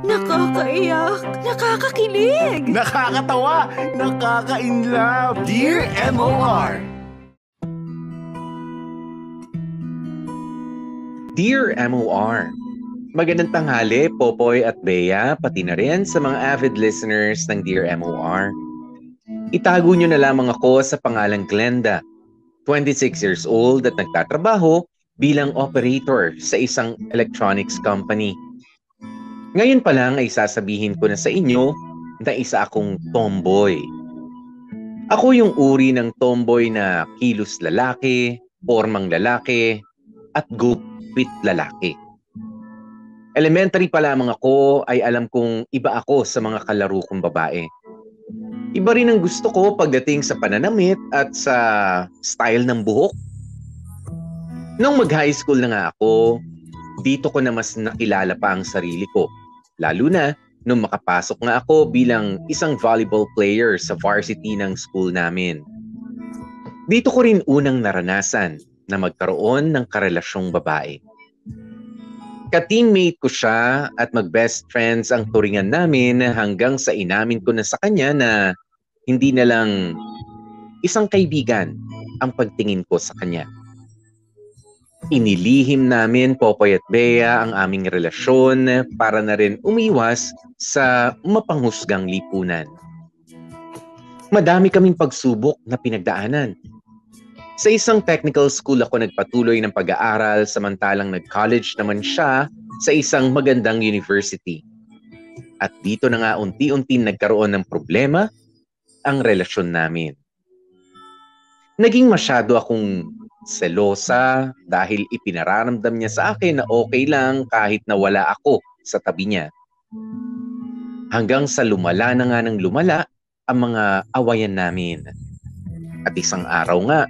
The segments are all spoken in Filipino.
Nakakaiyak, nakakakilig, Nakakatawa, nakaka-inlove. Dear MOR. Dear MOR, magandang tanghali, Popoy at Bea, pati na rin sa mga avid listeners ng Dear MOR. Itago nyo na lamang ako sa pangalang Glenda, 26 years old at nagtatrabaho bilang operator sa isang electronics company. Ngayon pa lang ay sasabihin ko na sa inyo na isa akong tomboy. Ako yung uri ng tomboy na kilos lalaki, pormang lalaki, at gupit lalaki. Elementary pa lamang ako ay alam kong iba ako sa mga kalaro kong babae. Iba rin ang gusto ko pagdating sa pananamit at sa style ng buhok. Nung mag-high school na nga ako, dito ko na mas nakilala pa ang sarili ko. Lalo na nung makapasok nga ako bilang isang volleyball player sa varsity ng school namin. Dito ko rin unang naranasan na magkaroon ng karelasyong babae. Ka-teammate ko siya at mag-best friends ang turingan namin hanggang sa inamin ko na sa kanya na hindi na lang isang kaibigan ang pagtingin ko sa kanya. Inilihim namin, Popoy at Bea, ang aming relasyon para na rin umiwas sa mapanghusgang lipunan. Madami kaming pagsubok na pinagdaanan. Sa isang technical school ako nagpatuloy ng pag-aaral samantalang nag-college naman siya sa isang magandang university. At dito na nga unti-unti nagkaroon ng problema ang relasyon namin. Naging masyado akong selosa dahil ipinararamdam niya sa akin na okay lang kahit na wala ako sa tabi niya. Hanggang sa lumala na nga ng lumala ang mga awayan namin. At isang araw nga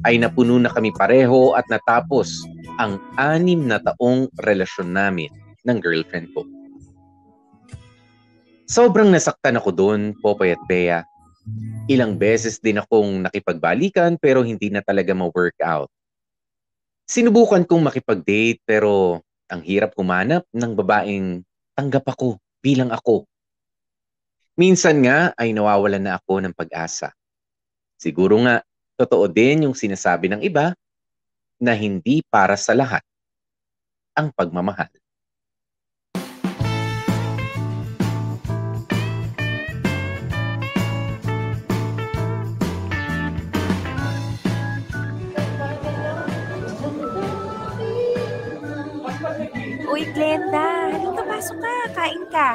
ay napuno na kami pareho at natapos ang 6 na taong relasyon namin ng girlfriend ko. Sobrang nasaktan ako doon, Popoy at Bea. Ilang beses din akong nakipagbalikan pero hindi na talaga ma-workout. Sinubukan kong makipag-date pero ang hirap humanap ng babaeng tanggap ako bilang ako. Minsan nga ay nawawalan na ako ng pag-asa. Siguro nga, totoo din yung sinasabi ng iba na hindi para sa lahat ang pagmamahal. Uy, Glenda, halika pasok ka, kain ka.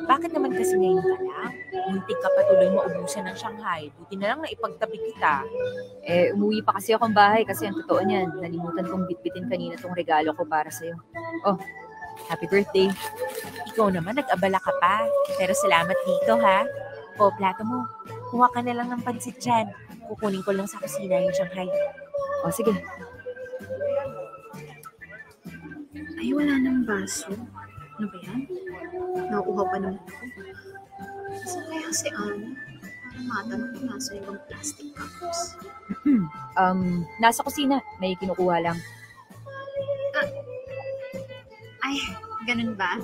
Bakit naman kasi ngayon ka lang? Muntik ka patuloy maubusan ng Shanghai. Buti na lang na ipagtabi kita. Umuwi pa kasi akong bahay kasi ang totoo niyan, nalimutan kong bitbitin kanina tong regalo ko para sa'yo. Oh, happy birthday. Ikaw naman, nag-abala ka pa. Pero salamat dito, ha? O, plato mo. Kuha ka na lang ng pansit dyan. Kukunin ko lang sa kusina yung Shanghai. Oh, sige. Ay, wala nang baso. Ano ba yan? Nauuhaw pa naman ako. Saan kaya si Ana? Parang matanong kung nasa ibang plastic cups. Nasa kusina. May kinukuha lang. Ay, ganun ba?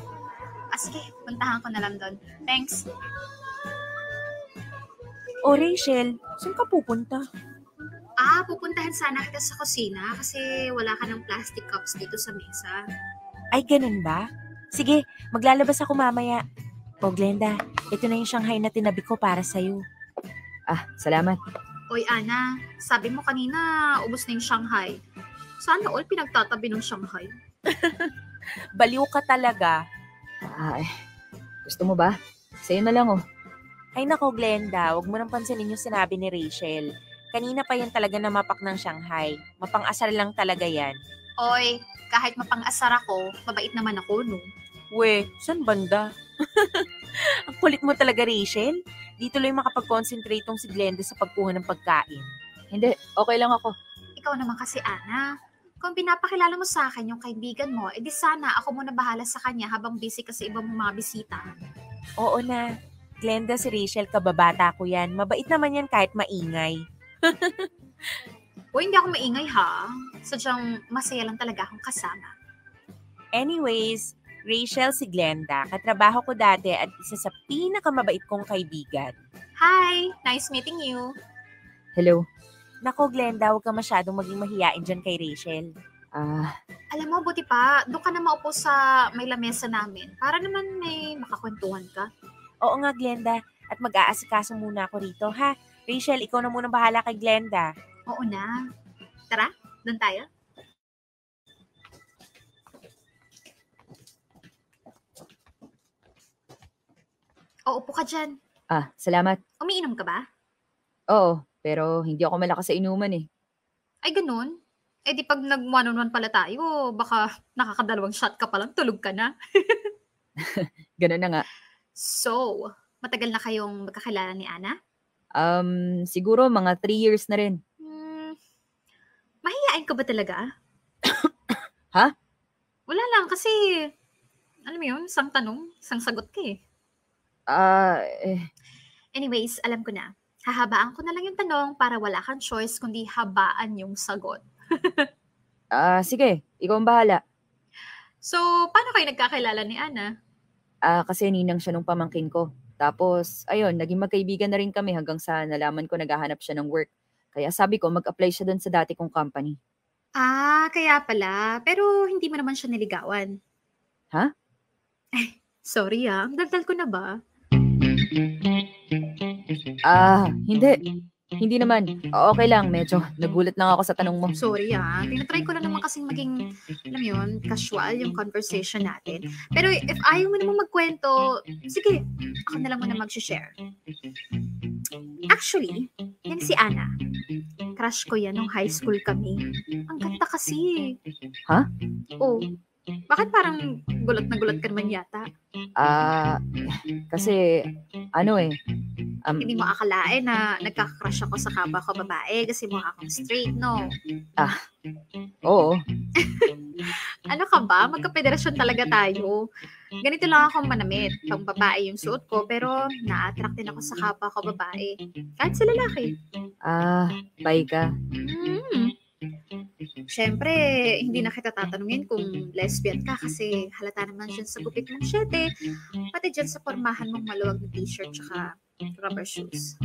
Sige, puntahan ko na lang doon. Thanks. O, Rachel, saan ka pupunta? Pupuntahan sana kita sa kusina kasi wala ka ng plastic cups dito sa mesa. Ay, ganun ba? Sige, maglalabas ako mamaya. O, Glenda, ito na yung Shanghai na tinabi ko para sa'yo. Salamat. Oy, Ana, sabi mo kanina ubos na yung Shanghai. Sana all pinagtatabi ng Shanghai. Baliw ka talaga. Gusto mo ba? Sa'yo na lang, oh. Ay nako, Glenda, huwag mo nang pansinin yung sinabi ni Rachel. Kanina pa yan talaga namapak ng Shanghai. Mapang-asar lang talaga yan. Oy, kahit mapang-asar ako, mabait naman ako, no? We, saan banda? Ang kulit mo talaga, Rachel. Di tuloy makapag-concentrate tong si Glenda sa pagkuha ng pagkain. Hindi, okay lang ako. Ikaw naman kasi, Ana. Kung pinapakilala mo sa akin yung kaibigan mo, edi sana ako muna bahala sa kanya habang busy kasi ibang mga bisita. Oo na. Glenda, si Rachel, kababata ko yan. Mabait naman yan kahit maingay. Uy, hindi ako maingay ha. Sadyang masaya lang talaga akong kasama. Anyways, Rachel, si Glenda. Katrabaho ko dati at isa sa pinakamabait kong kaibigan. Hi! Nice meeting you. Hello. Nako, Glenda, huwag ka masyadong maging mahiyain dyan kay Rachel. Alam mo, buti pa, doon ka na maupo sa may lamesa namin. Para naman may makakwentuhan ka. Oo nga, Glenda. At mag-aasikaso muna ako rito, ha? Rachel, ikaw na muna bahala kay Glenda. Oo na. Tara, doon tayo. O, upo ka dyan. Salamat. Umiinom ka ba? Oo, pero hindi ako malakas sa inuman eh. Ay, ganun. Eh di pag nag-one-on-one pala tayo, baka nakakadalawang shot ka palang, tulog ka na. Ganun na nga. So, matagal na kayong magkakilala ni Ana? Siguro mga 3 years na rin. Mahihain ka ba talaga? Ha? Wala lang, kasi, alam mo yun, isang tanong, isang sagot ka eh. Anyways, alam ko na. Hahabaan ko na lang yung tanong para wala kang choice kundi habaan yung sagot. Sige, ikaw ang bahala. So, paano kayo nagkakilala ni Ana? Kasi ninang siya nung pamangkin ko. Tapos, ayun, naging magkaibigan na rin kami hanggang sa nalaman ko naghahanap siya ng work. Kaya sabi ko, mag-apply siya doon sa dati kong company. Kaya pala. Pero hindi mo naman siya niligawan. Ha? Sorry ang daldal ko na ba? Hindi. Hindi naman. Okay lang, medyo nagulat lang ako sa tanong mo. Sorry tinatry ko lang naman kasing maging, alam mo yun, casual yung conversation natin. Pero if ayaw mo naman magkwento, sige, ako na lang muna mag-share. Actually, yan si Ana. Crush ko yan nung high school kami. Ang ganda kasi. Ha? Oh, bakit parang gulat na gulat ka naman yata? Kasi, Hindi mo akalain na nagkaka-crush ako sa kapwa ko babae kasi mukha akong straight, no? oo. Ano ka ba? Magka-federasyon talaga tayo. Ganito lang akong manamit. Pang babae yung suot ko, pero na-attract din ako sa kapwa ko babae. Kahit sa lalaki. Bye ka. Siyempre, hindi na kita tatanungin kung lesbian ka kasi halata naman dyan sa gupit mong syete, pati dyan sa pormahan mong maluwag na t-shirt tsaka rubber shoes.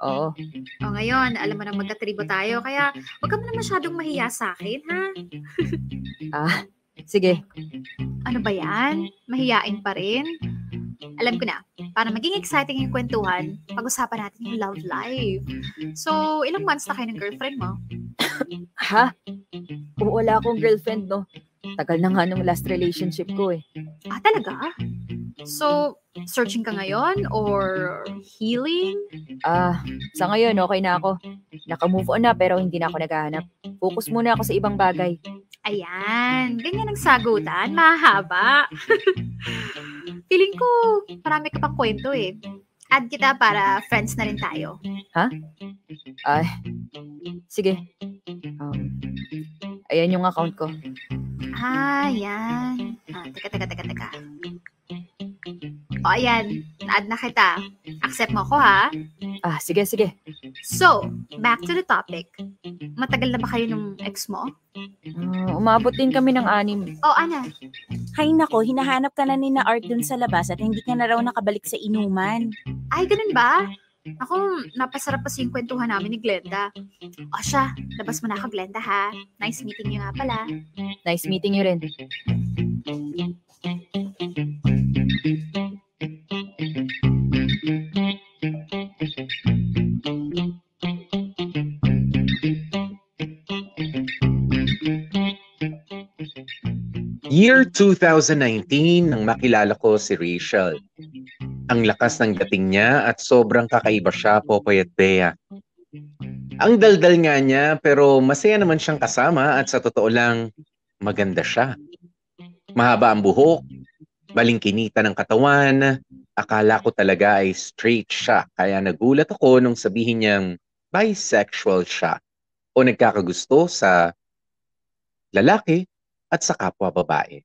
Oo. O ngayon, alam mo na magkatribo tayo, kaya huwag ka mo na masyadong mahiya sa akin, ha? Sige. Ano ba yan? Mahiyain pa rin? Alam ko na, para maging exciting yung kwentuhan, pag-usapan natin yung love life. So, ilang months na kayo ng girlfriend mo? Ha? Wala akong girlfriend, no? Tagal na nga nung last relationship ko eh. Talaga? So, searching ka ngayon or healing? Sa ngayon, okay na ako. Naka-move on na pero hindi na ako naghahanap. Focus muna ako sa ibang bagay. Ayan, ganyan ang sagutan. Mahaba. Feeling ko, marami ka pang kwento eh. Add kita para friends na rin tayo. Sige. Ayan yung account ko. Yan. Teka. O, ayan. Na-add na kita. Accept mo ko, ha? Sige. So, back to the topic. Matagal na ba kayo nung ex mo? Umabot din kami ng 6. Ana. Hay nako, hinahanap ka na ni na Art dun sa labas at hindi ka na raw nakabalik sa inuman. Ay, ganun ba? Ako, napasarap kasi yung kwentuhan namin ni Glenda. O siya, labas mo na ako, Glenda, ha? Nice meeting you nga pala. Nice meeting you rin. Year 2019 nang makilala ko si Rachel. Ang lakas ng dating niya at sobrang kakaiba siya, Popoy at Bea. Ang daldal nga niya pero masaya naman siyang kasama at sa totoo lang, maganda siya. Mahaba ang buhok, balingkinita ng katawan, akala ko talaga ay straight siya kaya nagulat ako nung sabihin niyang bisexual siya o nagkakagusto sa lalaki at sa kapwa babae.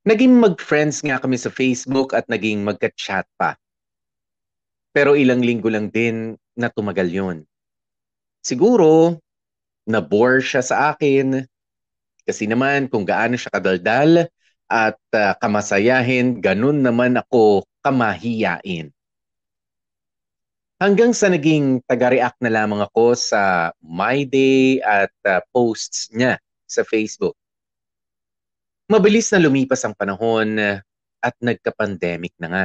Naging mag-friends nga kami sa Facebook at naging magka-chat pa. Pero ilang linggo lang din na tumagal yun. Siguro, na-bore siya sa akin Kasi naman kung gaano siya kadaldal at kamasayahin, ganun naman ako kamahiyain. Hanggang sa naging taga-react na lamang ako sa My Day at posts niya sa Facebook. Mabilis na lumipas ang panahon at nagka-pandemic na nga.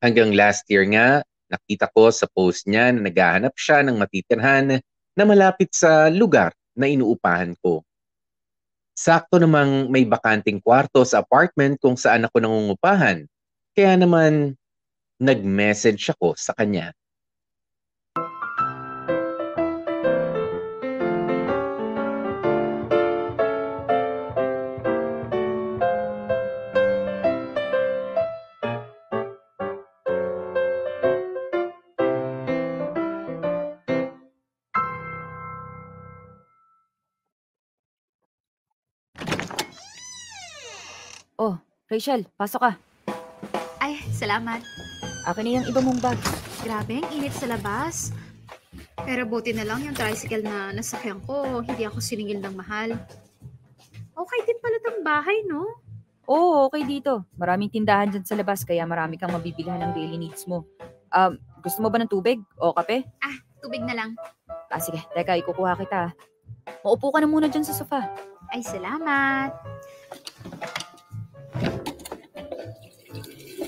Hanggang last year nga, nakita ko sa post niya na naghahanap siya ng matitirhan na malapit sa lugar na inuupahan ko. Sakto namang may bakanting kwarto sa apartment kung saan ako nangungupahan. Kaya naman, nag-message ako sa kanya. Oh, Rachel, pasok ka. Ay, salamat. Akin na yung iba mong bag. Grabe, ang init sa labas. Pero buti na lang yung tricycle na nasakyan ko, hindi ako siningil ng mahal. Okay din pala tong bahay, no? Oo, okay dito. Maraming tindahan dyan sa labas, kaya marami kang mabibilhan ng daily needs mo. Gusto mo ba ng tubig o kape? Tubig na lang. Sige, teka, ikukuha kita. Maupo ka na muna dyan sa sofa. Ay, salamat.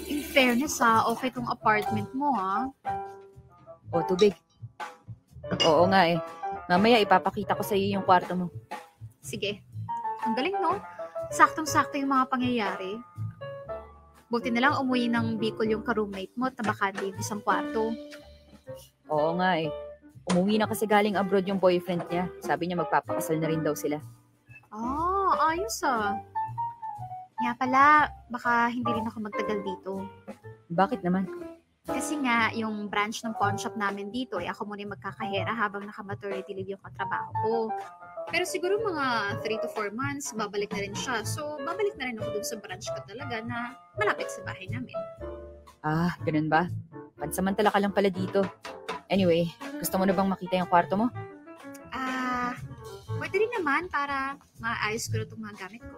In fairness okay tong apartment mo O, tubig. Oo nga eh. Mamaya ipapakita ko sa iyo yung kwarto mo. Sige. Ang galing, no? Saktong-sakto yung mga pangyayari. Buti na lang umuwi ng Bicol yung ka-roommate mo at nabakante yung isang kwarto. Oo nga eh. Umuwi na kasi galing abroad yung boyfriend niya. Sabi niya magpapakasal na rin daw sila. Ayos Nga pala, baka hindi rin ako magtagal dito. Bakit naman? Kasi nga, yung branch ng pawn shop namin dito, ako muna yung magkakahera habang naka-maternity leave yung katrabaho ko. Pero siguro mga 3 to 4 months, babalik na rin siya. So, babalik na rin ako dun sa branch ko talaga na malapit sa bahay namin. Ganun ba? Pansamantala ka lang pala dito. Anyway, gusto mo na bang makita yung kwarto mo? Pwede rin naman para maayos ko na itong mga gamit ko.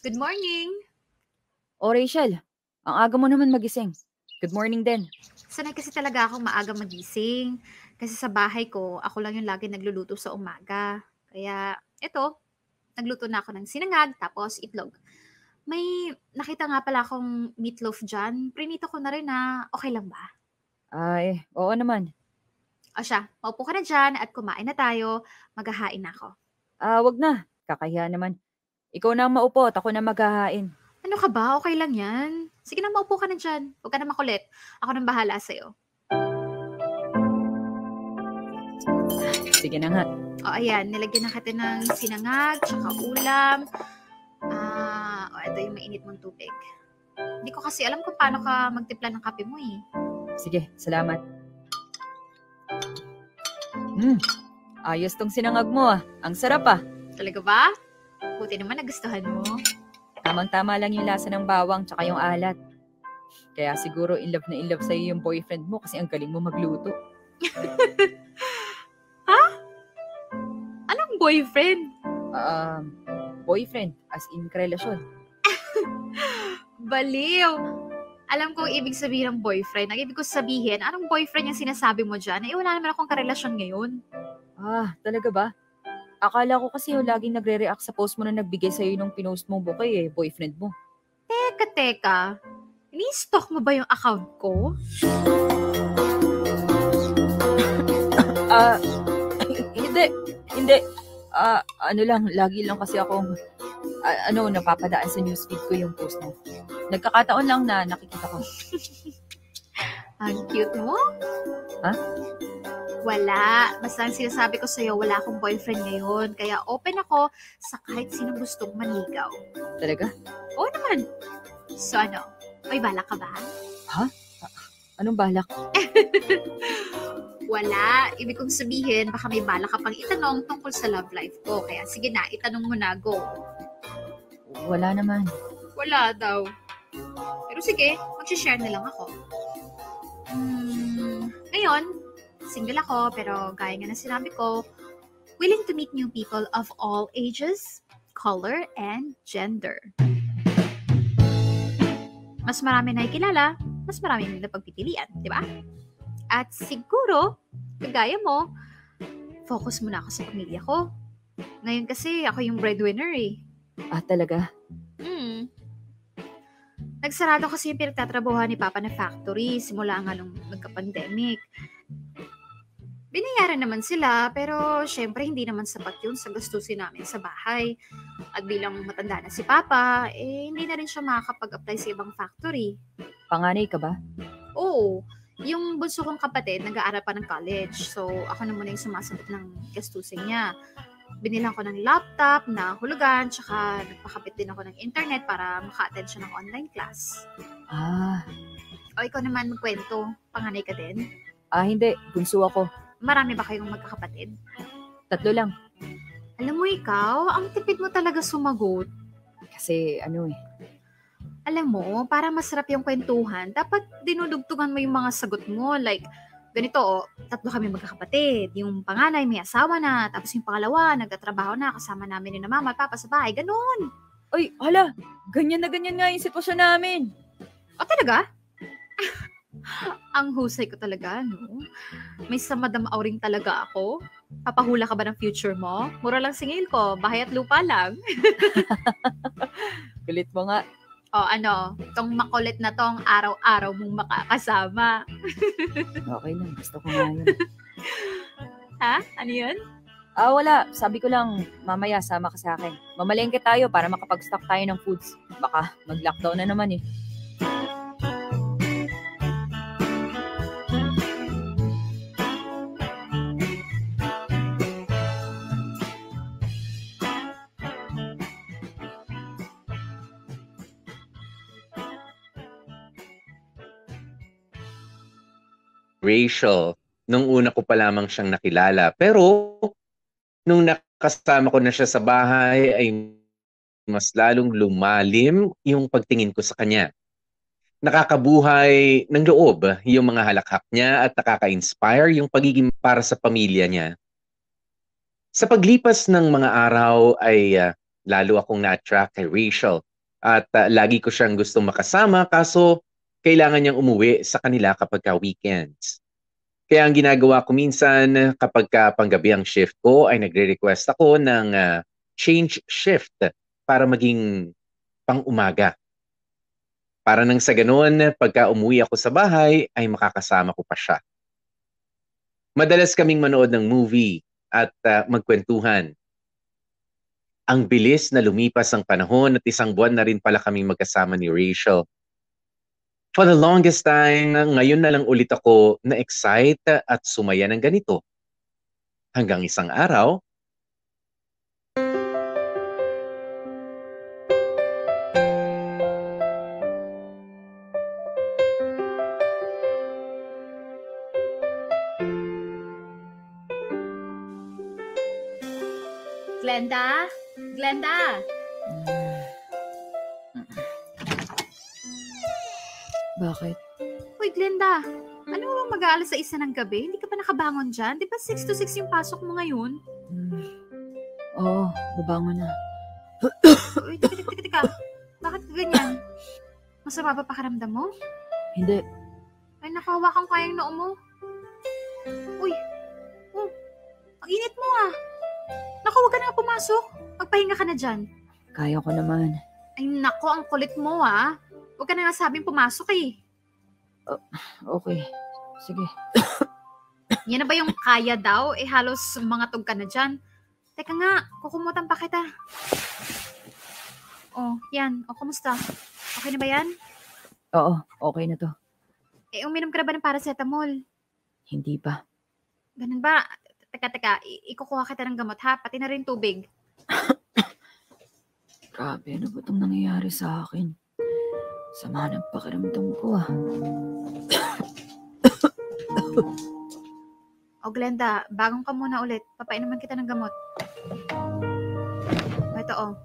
Good morning! O Rachel, ang aga mo naman magising. Good morning din. Sanay kasi talaga akong maaga magising. Kasi sa bahay ko, ako lang yung lagi nagluluto sa umaga. Kaya, eto, nagluto na ako ng sinangag, tapos itlog. May nakita nga pala akong meatloaf dyan. Prinito ko na rin okay lang ba? Ay, oo naman. O siya, maupo ka na dyan at kumain na tayo. Maghahain na ako. Wag na. Kakahiya naman. Ikaw na ang maupo at ako na maghahain. Ano ka ba? Okay lang yan. Sige na, maupo ka na dyan. Huwag ka na makulit. Ako nang bahala sa'yo. Sige na nga. O ayan, nilagyan na kita ng sinangag, tsaka ulam. Ito yung mainit mong tubig. Hindi ko kasi alam kung paano ka magtimpla ng kape mo eh. Sige, salamat. Ayos tong sinangag mo Ang sarap Talaga ba? Buti naman nagustuhan mo. Tamang-tama lang yung lasa ng bawang tsaka yung alat. Kaya siguro in love na in love sa'yo yung boyfriend mo kasi ang galing mo magluto. Ha? Anong boyfriend? Boyfriend, as in relasyon. Baliw! Alam ko ibig sabihin ng boyfriend. Ang ibig ko sabihin, anong boyfriend yung sinasabi mo dyan? Wala naman akong karelasyon ngayon. Talaga ba? Akala ko kasi laging nagre-react sa post mo na nagbigay sa'yo nung pinost mong bouquet boyfriend mo. Teka. Ni-stalk mo ba yung account ko? Hindi. Ano lang, lagi lang kasi akong napapadaan sa newsfeed ko yung post mo. Nagkakataon lang na nakikita ko. Ang cute mo. Ha? Wala. Basta ang sinasabi ko sa'yo, wala akong boyfriend ngayon. Kaya open ako sa kahit sinong gustong manigaw. Talaga? Oo naman. So ano, may balak ka ba? Anong balak? Wala. Ibig kong sabihin, baka may balak ka pang itanong tungkol sa love life ko. Kaya sige na, itanong mo na, go. Wala naman. Wala daw. Pero sige, mag-share na lang ako. Ngayon, single ako, pero gaya nga na sinabi ko, willing to meet new people of all ages, color, and gender. Mas marami na ikilala, mas marami na pagpipilian, di ba? At siguro, kagaya mo, focus muna ako sa pamilya ko. Ngayon kasi, ako yung breadwinner eh. Talaga? Nagsarado kasi yung pinagtatrabuhan ni Papa na factory simula nga nung nagka-pandemic. Binayaran naman sila, pero syempre hindi naman sapat yun sa gastusin namin sa bahay. At bilang matanda na si Papa, hindi na rin siya makakapag-apply sa ibang factory. Panganay ka ba? Oo, yung bunso kong kapatid nag-aaral pa ng college. So, ako na muna yung sumasagot ng gastusin niya. Binilang ko ng laptop na hulugan, tsaka nagpakabit din ako ng internet para maka-attend siya ng online class. O ikaw naman magkwento, panganay ka din? Hindi. Bunso ako. Marami ba kayong magkakapatid? 3 lang. Alam mo ikaw, ang tipid mo talaga sumagot. Kasi Alam mo, para masarap yung kwentuhan, dapat dinudugtugan mo yung mga sagot mo. Like, ganito, 3 kami magkakapatid. Yung panganay may asawa na, tapos yung pangalawa nagtatrabaho na, kasama namin yung mama at papa sa bahay. Ganon. Ay, hala, ganyan na ganyan nga yung sitwasyon namin. O talaga? Ang husay ko talaga, no? May samadam auring talaga ako. Papahula ka ba ng future mo? Mura lang singil ko, bahay at lupa lang. Galit mo nga. O tong makulit na tong araw-araw mong makakasama. Okay lang, gusto ko nga yun. Ha? Ano yun? Wala. Sabi ko lang, mamaya sama ka sa akin. Mamalengke tayo para makapag-stock tayo ng foods. Baka mag-lockdown na naman eh. Rachel, nung una ko pa lamang siyang nakilala. Pero, nung nakasama ko na siya sa bahay, ay mas lalong lumalim yung pagtingin ko sa kanya. Nakakabuhay ng loob yung mga halakhak niya at nakaka-inspire yung pagiging para sa pamilya niya. Sa paglipas ng mga araw ay lalo akong na-attract kay Rachel at lagi ko siyang gustong makasama kaso kailangan niyang umuwi sa kanila kapag weekends. Kaya ang ginagawa ko minsan kapag panggabi ang shift ko ay nagre-request ako ng change shift para maging pang-umaga. Para nang sa ganoon, pagka umuwi ako sa bahay ay makakasama ko pa siya. Madalas kaming manood ng movie at magkwentuhan. Ang bilis na lumipas ang panahon at 1 buwan na rin pala kaming magkasama ni Rachel. For the longest time, ngayon na lang ulit ako na-excite at sumaya ng ganito. Hanggang isang araw, Glenda? Glenda? Bakit? Uy, Glenda. Ano mo bang mag-aalas sa 1 ng gabi? Hindi ka pa nakabangon dyan? Di ba 6 to 6 yung pasok mo ngayon? Oo, babangon na. Uy, tika. Bakit ka ganyan? Masama ba pakiramdam mo? Hindi. Ay, nakahawakan ko yung noo mo. Uy, ang init mo ah. Naku, huwag ka na pumasok. Magpahinga ka na dyan. Kaya ko naman. Ay, naku, ang kulit mo ah. Huwag ka na nga sabing pumasok eh. Okay. Sige. Yan na ba yung kaya daw? Halos mga tug ka na dyan. Teka nga, kukumutan pa kita. Oh, yan. O, kumusta? Okay na ba yan? Oo, okay na to. Uminom ka na ba ng paracetamol? Hindi pa. Ganun ba? Teka. Ikukuha kita ng gamot ha, pati na rin tubig. Grabe, ano ba itong nangyayari sa akin? Sama ng pakiramdam ko O Glenda, bagong ka muna ulit. Papainuman kita ng gamot. O, ito o.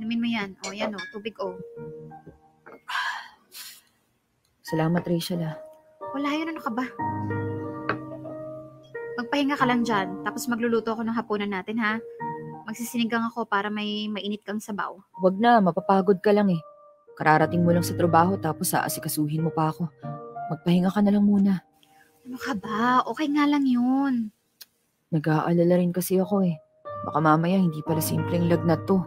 Inumin mo yan. O, yan o. Tubig o. Salamat, Rachel Wala yun, ano ka ba? Magpahinga ka lang dyan. Tapos magluluto ako ng hapunan natin ha. Magsisinigang ako para may mainit kang sabaw. Wag na, mapapagod ka lang eh. Kararating mo lang sa trabaho tapos aasikasuhin mo pa ako. Magpahinga ka na lang muna. Ano ka ba? Okay nga lang yun. Nag-aalala rin kasi ako eh. Baka mamaya hindi pala simpleng lagnat to.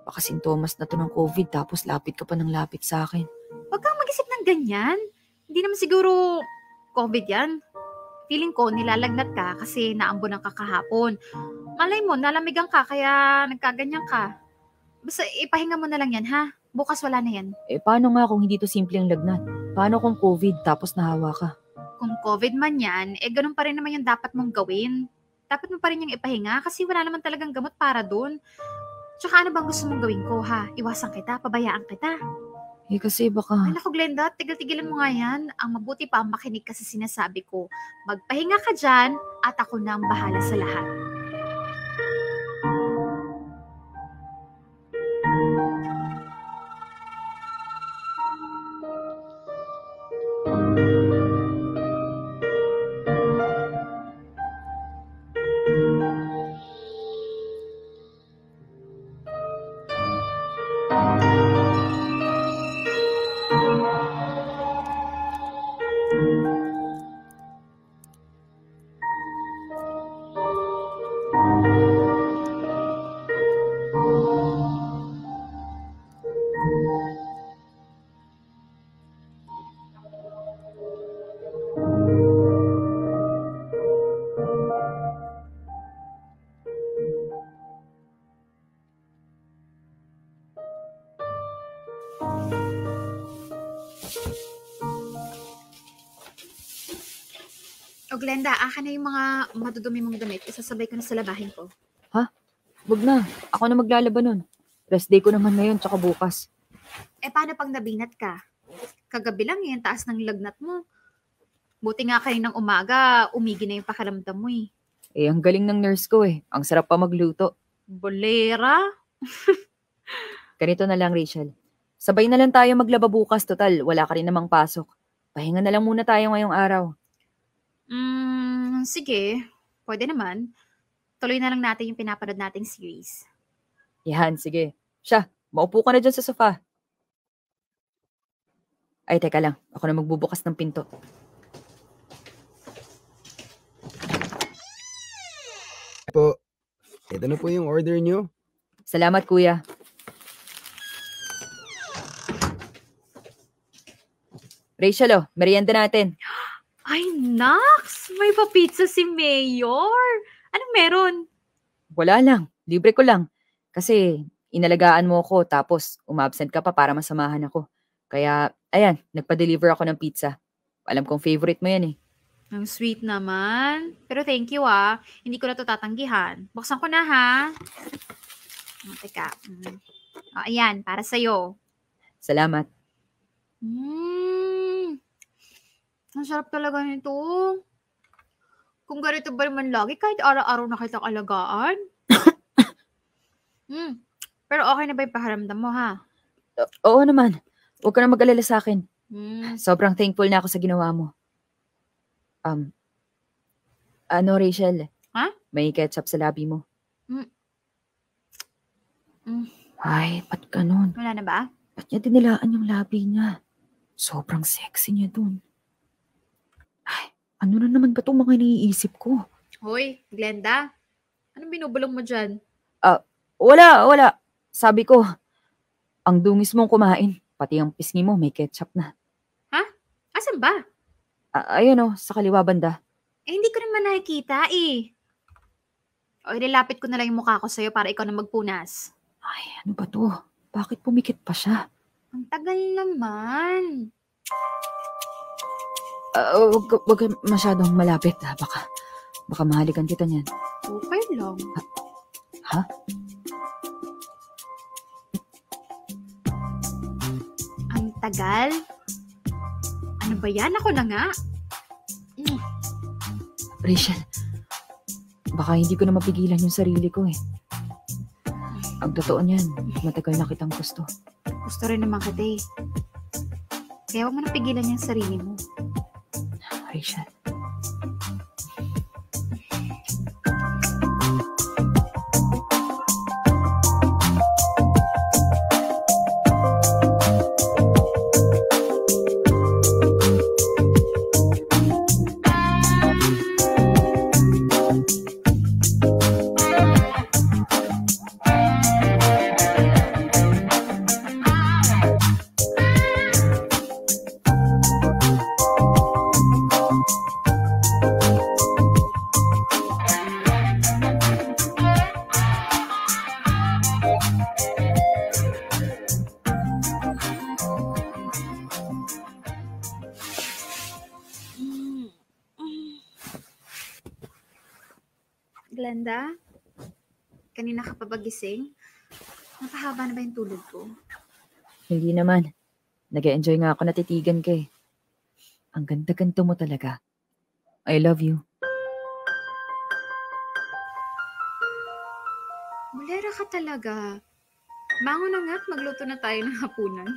Baka sintomas na to ng COVID tapos lapit ka pa ng lapit sa akin. Huwag kang mag-isip ng ganyan. Hindi naman siguro COVID yan. Feeling ko nilalagnat ka kasi naambunan ka kahapon. Malay mo, nalamigan ka kaya nagkaganyan ka. Basta ipahinga mo na lang yan ha. Bukas wala na yan. Paano nga kung hindi to simpleng lagnat? Paano kung COVID tapos nahawa ka? Kung COVID man yan, ganun pa rin naman yung dapat mong gawin. Dapat mo pa rin yung ipahinga kasi wala naman talagang gamot para dun. Tsaka ano bang gusto mong gawin ko ha? Iwasan kita, pabayaan kita. Kasi baka... Ay naku Glenda, tigil-tigilan mo nga yan. Ang mabuti pa makinig ka sa sinasabi ko. Magpahinga ka dyan at ako na ang bahala sa lahat. O Glenda, akin na yung mga madudumi mong damit. Isasabay ko na sa labahin ko. Wag na. Ako na maglalaba nun. Rest day ko naman ngayon tsaka bukas. Paano pag nabinat ka? Kagabi lang yung taas ng lagnat mo. Buti nga kaninang umaga, umigi na yung pakiramdam mo eh. Ang galing ng nurse ko eh. Ang sarap pa magluto. Bolera? Ganito na lang, Rachel. Sabay na lang tayo maglaba bukas. Total, wala ka rin namang pasok. Pahinga na lang muna tayo ngayong araw. Sige. Pwede naman. Tuloy na lang natin yung pinapanood nating series. Yan, sige. Siya, maupo ka na dyan sa sofa. Ay, teka lang. Ako na magbubukas ng pinto. Po, ito na po yung order nyo. Salamat, kuya. Rachel, merienda natin. Ay, Nax! May pa-pizza si Mayor! Anong meron? Wala lang. Libre ko lang. Kasi inalagaan mo ako tapos umabsent ka pa para masamahan ako. Kaya, ayan, nagpa-deliver ako ng pizza. Alam kong favorite mo yan eh. Ang sweet naman. Pero thank you ah. Hindi ko na to tatanggihan. Buksan ko na ha. Teka. Ayan, para sa'yo. Salamat. Ang sarap talaga nito. Kung ganito ba naman lagi, kahit araw-araw na kitang alagaan. Pero okay na ba yung pakiramdam mo, ha? Oo naman. Huwag ka na mag-alala sa akin. Mm. Sobrang thankful na ako sa ginawa mo. Ano, Rachel? Ha? May ketchup sa labi mo. Ay, ba't ganun? Wala na ba? Ba't niya dinilaan yung labi niya? Sobrang sexy niya dun. Ay, ano na naman ba itong mga iniisip ko? Hoy, Glenda. Anong binubulong mo dyan? Wala. Sabi ko, ang dungis mong kumain. Pati ang pisngi mo may ketchup na. Asan ba? Ayun sa kaliwa banda. Hindi ko naman nakikita eh. O, nilapit ko na lang yung mukha ko sa'yo para ikaw na magpunas. Ay, ano ba to? Bakit pumikit pa siya? Ang tagal naman. Wag ka masyadong malapit. Baka mahalikan kita niyan. Okay lang. Ha? Ang tagal? Ano ba yan? Ako na nga. Rachel, baka hindi ko na mapigilan yung sarili ko eh. Ang totoo niyan, matagal na kitang gusto. Gusto rin naman kita eh. Kaya huwag mo na pigilan yung sarili mo. Rachel. Glenda, kanina ka pa ba gising? Napahaba na ba yung tulog ko? Hindi naman. Nag-e-enjoy nga ako natitigan ka eh. Ang ganda-ganda mo talaga. I love you. Bulera ka talaga. Bangon na nga at magluto na tayo ng hapunan.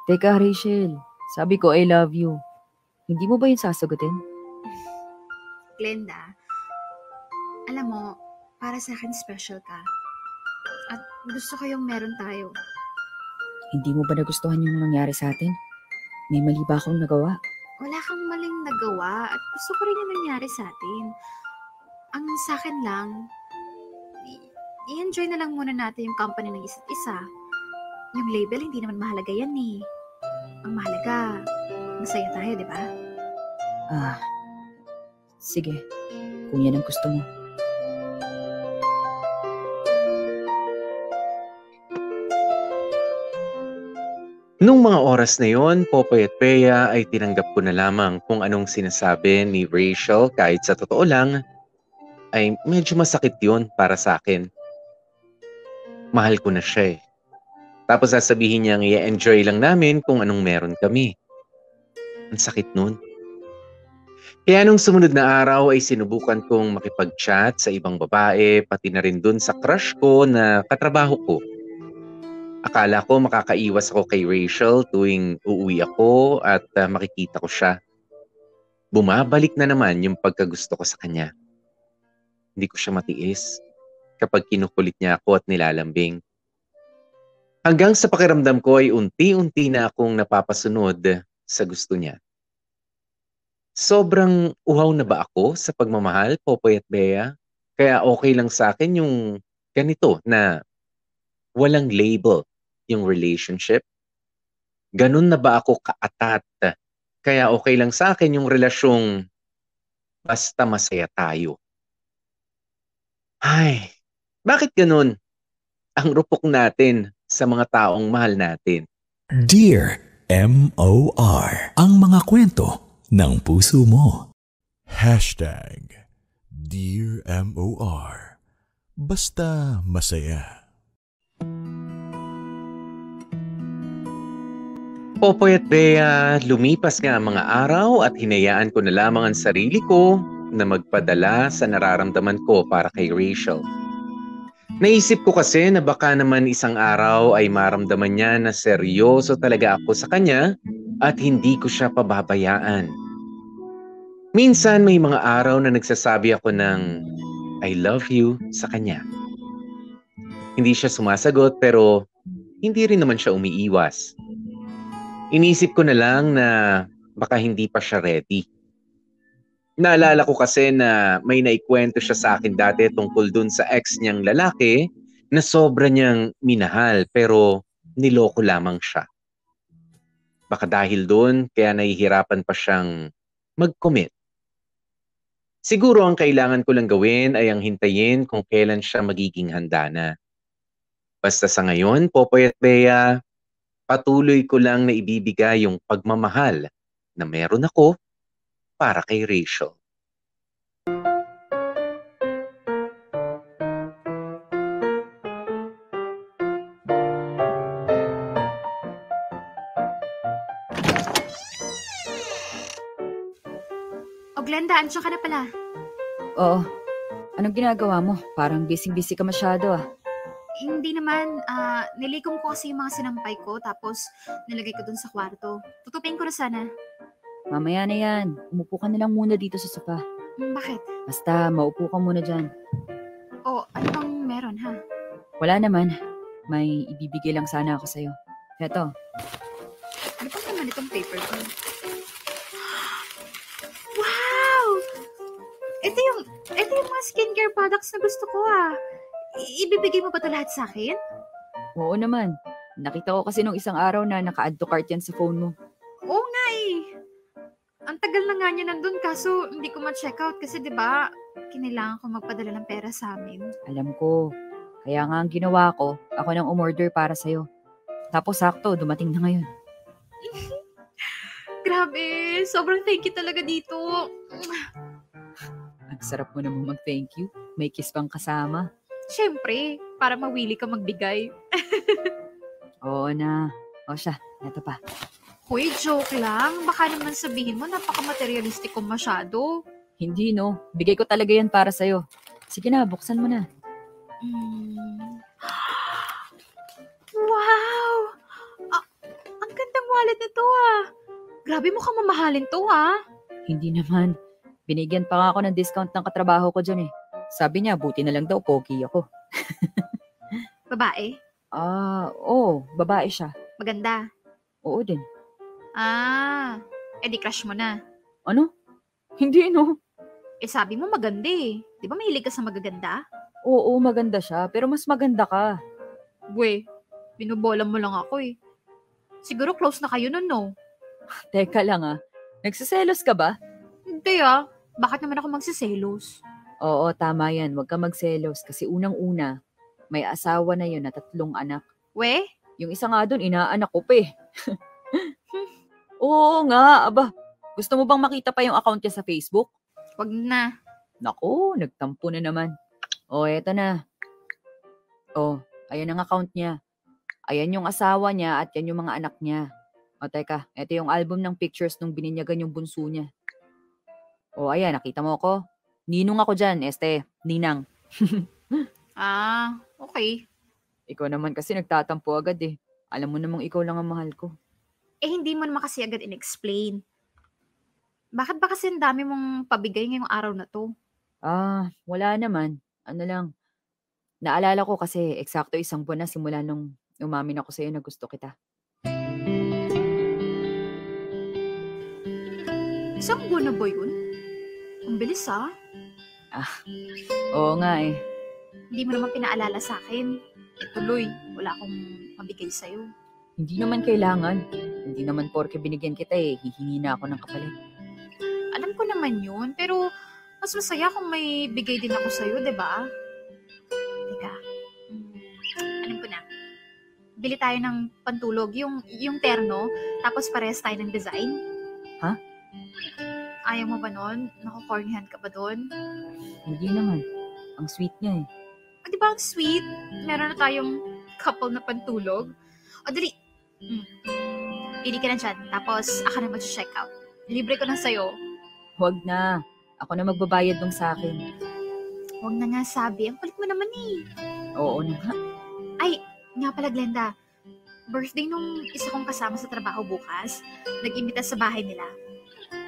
Teka, Rachel. Sabi ko, I love you. Hindi mo ba yun sasagutin? Glenda, alam mo, para sa akin special ka. At gusto ko yung meron tayo. Hindi mo ba nagustuhan yung nangyari sa atin? May mali ba akong nagawa? Wala kang maling nagawa at gusto ko rin yung nangyari sa atin. Ang sa akin lang, i-enjoy na lang muna natin yung company ng isa't isa. Yung label, hindi naman mahalaga yan eh. Ang mahalaga, masaya tayo, di ba? Sige. Kung yan ang gusto mo. Nung mga oras na yon, Popoy at Bea ay tinanggap ko na lamang kung anong sinasabi ni Rachel kahit sa totoo lang ay medyo masakit yon para sa akin. Mahal ko na siya eh. Tapos sasabihin niyang i-enjoy lang namin kung anong meron kami. Ang sakit nun. Kaya nung sumunod na araw ay sinubukan kong makipag-chat sa ibang babae pati na rin dun sa crush ko na katrabaho ko. Akala ko makakaiwas ako kay Rachel tuwing uuwi ako at makikita ko siya. Bumabalik na naman yung pagkagusto ko sa kanya. Hindi ko siya matiis kapag kinukulit niya ako at nilalambing. Hanggang sa pakiramdam ko ay unti-unti na akong napapasunod sa gusto niya. Sobrang uhaw na ba ako sa pagmamahal, Popoy at Bea? Kaya okay lang sa akin yung ganito na walang label yung relationship? Ganun na ba ako kaatat? Kaya okay lang sa akin yung relasyong basta masaya tayo. Ay, bakit ganun? Ang rupok natin sa mga taong mahal natin. Dear M.O.R. Ang mga kwento ng puso mo. #Dear M.O.R. Basta masaya. Popoy at Bea, lumipas nga ang mga araw at hinayaan ko na lamang ang sarili ko na magpadala sa nararamdaman ko para kay Rachel. Naisip ko kasi na baka naman isang araw ay maramdaman niya na seryoso talaga ako sa kanya at hindi ko siya pababayaan. Minsan may mga araw na nagsasabi ako ng I love you sa kanya. Hindi siya sumasagot pero hindi rin naman siya umiiwas. Inisip ko na lang na baka hindi pa siya ready. Naalala ko kasi na may naikwento siya sa akin dati tungkol dun sa ex niyang lalaki na sobra niyang minahal pero niloko lamang siya. Baka dahil dun kaya nahihirapan pa siyang mag-commit. Siguro ang kailangan ko lang gawin ay ang hintayin kung kailan siya magiging handa na. Basta sa ngayon, Popoy at Bea, patuloy ko lang na ibibigay yung pagmamahal na meron ako para kay Rachel. O Glenda, andiyan ka na pala. Oo. Anong ginagawa mo? Parang busy-busy ka masyado ah. Hindi naman, nilikom ko kasi yung mga sinampay ko, tapos nilagay ko dun sa kwarto. Tutupin ko na sana. Mamaya na yan. Umupo ka na lang muna dito sa sofa. Bakit? Basta, maupo ka muna dyan. O, ano bang meron, ha? Wala naman. May ibibigay lang sana ako sa'yo. Eto, Ano bang naman itong paper ko? Wow! Ito yung mga skincare products na gusto ko, ah. Ibibigay mo ba ito lahat sa akin? oo naman. Nakita ko kasi nung isang araw na naka-add to cart yan sa phone mo. Oo nga eh. Ang tagal na nga niya nandun, kaso hindi ko ma-check out kasi 'di ba kinailangan ko magpadala ng pera sa amin. Alam ko. Kaya nga ang ginawa ko, ako nang umorder para sa'yo. Tapos sakto, dumating na ngayon. Grabe, sobrang thank you talaga dito. Ang sarap mo namang mag-thank you. May kiss pang kasama. Siyempre, para mawili ka magbigay. Oo na. O siya, eto pa. Hoy, joke lang. Baka naman sabihin mo napaka-materialistic ko masyado. Hindi no. Bigay ko talaga yan para sa'yo. Sige na, buksan mo na. Wow! Ang gandang wallet nito ah. Grabe, mukhang mamahalin to ah. Hindi naman. Binigyan pa nga ako ng discount ng katrabaho ko dyan eh. Sabi niya, buti na lang daw, pogi ako. Babae? Oo, babae siya. Maganda? Oo din. Edi crush mo na. Ano? Hindi no. Sabi mo maganda eh. Di ba mahilig ka sa magaganda? Oo, maganda siya, pero mas maganda ka. We, binubola mo lang ako eh. Siguro close na kayo nun, no? Teka lang nagsiselos ka ba? Hindi ah. Bakit naman ako magsiselos? Oo, tama yan. Huwag ka magselos kasi unang-una, may asawa na yun na 3 anak. We? Yung isa nga doon, inaanak ko pa eh. Oo nga, aba. Gusto mo bang makita pa yung account niya sa Facebook? Wag na. Naku, nagtampo na naman. O, eto na. O, ayan ang account niya. Ayan yung asawa niya at yan yung mga anak niya. O, teka, eto yung album ng pictures nung bininyagan yung bunso niya. O, ayan, nakita mo ako? Ninong ako dyan, Ninang. Okay. Ikaw naman kasi nagtatampo agad eh. Alam mo namang ikaw lang ang mahal ko. Hindi mo naman kasi agad in-explain. Bakit ba kasi ang dami mong pabigay ngayong araw na to? Wala naman. Ano lang. Naalala ko kasi eksakto 1 buwan na simula nung umamin ako sa'yo na gusto kita. Isang buwan na ba yun? Ang bilis ah. Oo nga eh. Hindi mo naman pinaalala sa akin. Tuloy, wala akong mabigay sa'yo. Hindi naman kailangan. Hindi naman porke binigyan kita hihingi na ako ng kapalit. Alam ko naman yun, pero mas masaya kung may bigay din ako sa'yo, diba? Teka, alam ko na. Bili tayo ng pantulog, yung terno, tapos parehas tayo ng design. Ha? Ayaw mo ba nun? Nakukornihan ka ba doon? Hindi naman. Ang sweet niya eh. Di ba ang sweet? Meron na tayong couple na pantulog. O dali. Pili ka na dyan. Tapos ako na mag-check out. Libre ko na sa'yo. Huwag na. Ako na magbabayad nung sa akin. Huwag na nga sabi. Ang kulit mo naman eh. Oo na nga. Ay, nga pala Glenda. Birthday nung isa kong kasama sa trabaho bukas. Nag-imbita sa bahay nila.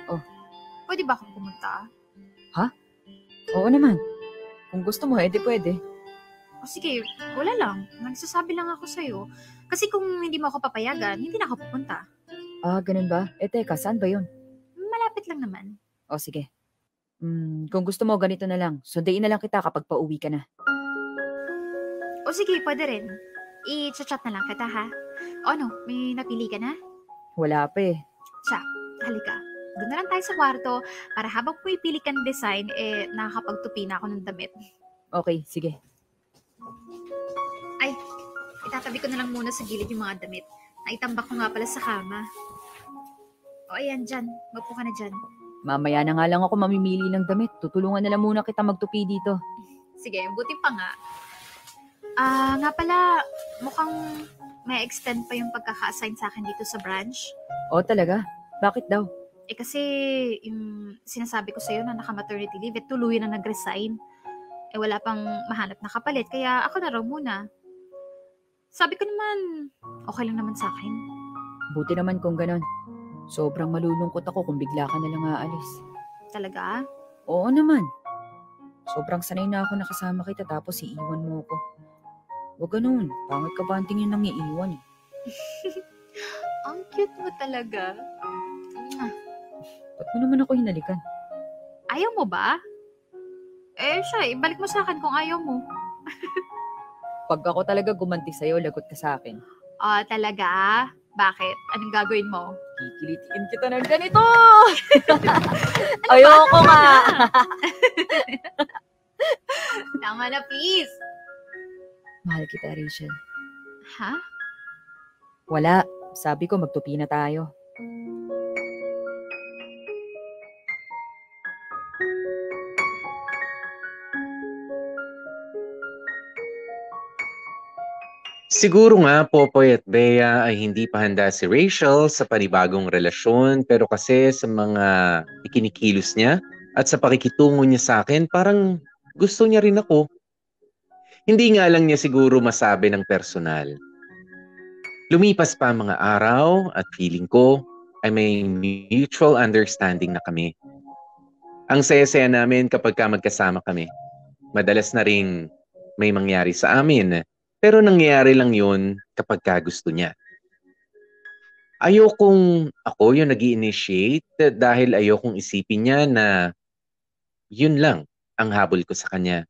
Oh. Pwede ba akong pumunta? Oo naman. Kung gusto mo, edi pwede. O sige, wala lang. Nagsasabi lang ako sa'yo. Kasi kung hindi mo ako papayagan, hindi na ako pupunta. Ganun ba? Teka, saan ba yun? Malapit lang naman. O sige. Kung gusto mo, ganito na lang. Sundayin na lang kita kapag pauwi ka na. O sige, pwede rin. I-chat na lang kita ha. O ano, may napili ka na? Wala pa eh. Siya, halika. Doon na lang tayo sa kwarto para habang pumipili ka ng design, nakakapagtupi na ako ng damit. Okay, sige. Itatabi ko na lang muna sa gilid yung mga damit. Naitambak ko nga pala sa kama. O ayan, dyan. Mapo ka na dyan. Mamaya na nga lang ako mamimili ng damit. Tutulungan na lang muna kita magtupi dito. Sige, buti pa nga. Nga pala, mukhang may extend pa yung pagkaka-assign sa akin dito sa branch. O talaga? Bakit daw? Kasi yung sinasabi ko sa'yo na naka-maternity leave, tuluyan na nag-resign. Wala pang mahanap na kapalit, kaya ako na raw muna. Sabi ko naman, okay lang naman sa akin. Buti naman kung ganon. Sobrang malulungkot ako kung bigla ka na lang aalis. Talaga? Oo naman. Sobrang sanay na ako nakasama kita tapos iiwan mo ako. Huwag ganun. Pangit ka banting yun nang iiwan eh. Ang cute mo talaga. Ba't mo naman ako hinalikan? Ayaw mo ba? Siya, ibalik mo sa akin kung ayaw mo. Pag ako talaga gumanti sa'yo, lagot ka sa akin. Talaga? Bakit? Anong gagawin mo? Kikilitiin kita ng ganito! Ayoko nga! Tama na, please. Mahal kita, Rachel. Ha? Wala. Sabi ko, magtupi na tayo. Siguro nga, Popoy at Bea ay hindi pa handa si Rachel sa panibagong relasyon, pero kasi sa mga ikinikilos niya at sa pakikitungo niya sa akin, parang gusto niya rin ako. Hindi nga lang niya siguro masabi ng personal. Lumipas pa ang mga araw at feeling ko ay may mutual understanding na kami. Ang saya-saya namin kapag magkasama kami. Madalas na ring may mangyari sa amin, pero nangyayari lang yun kapag gusto niya. Ayokong ako yung nag-i-initiate dahil ayokong isipin niya na yun lang ang habol ko sa kanya.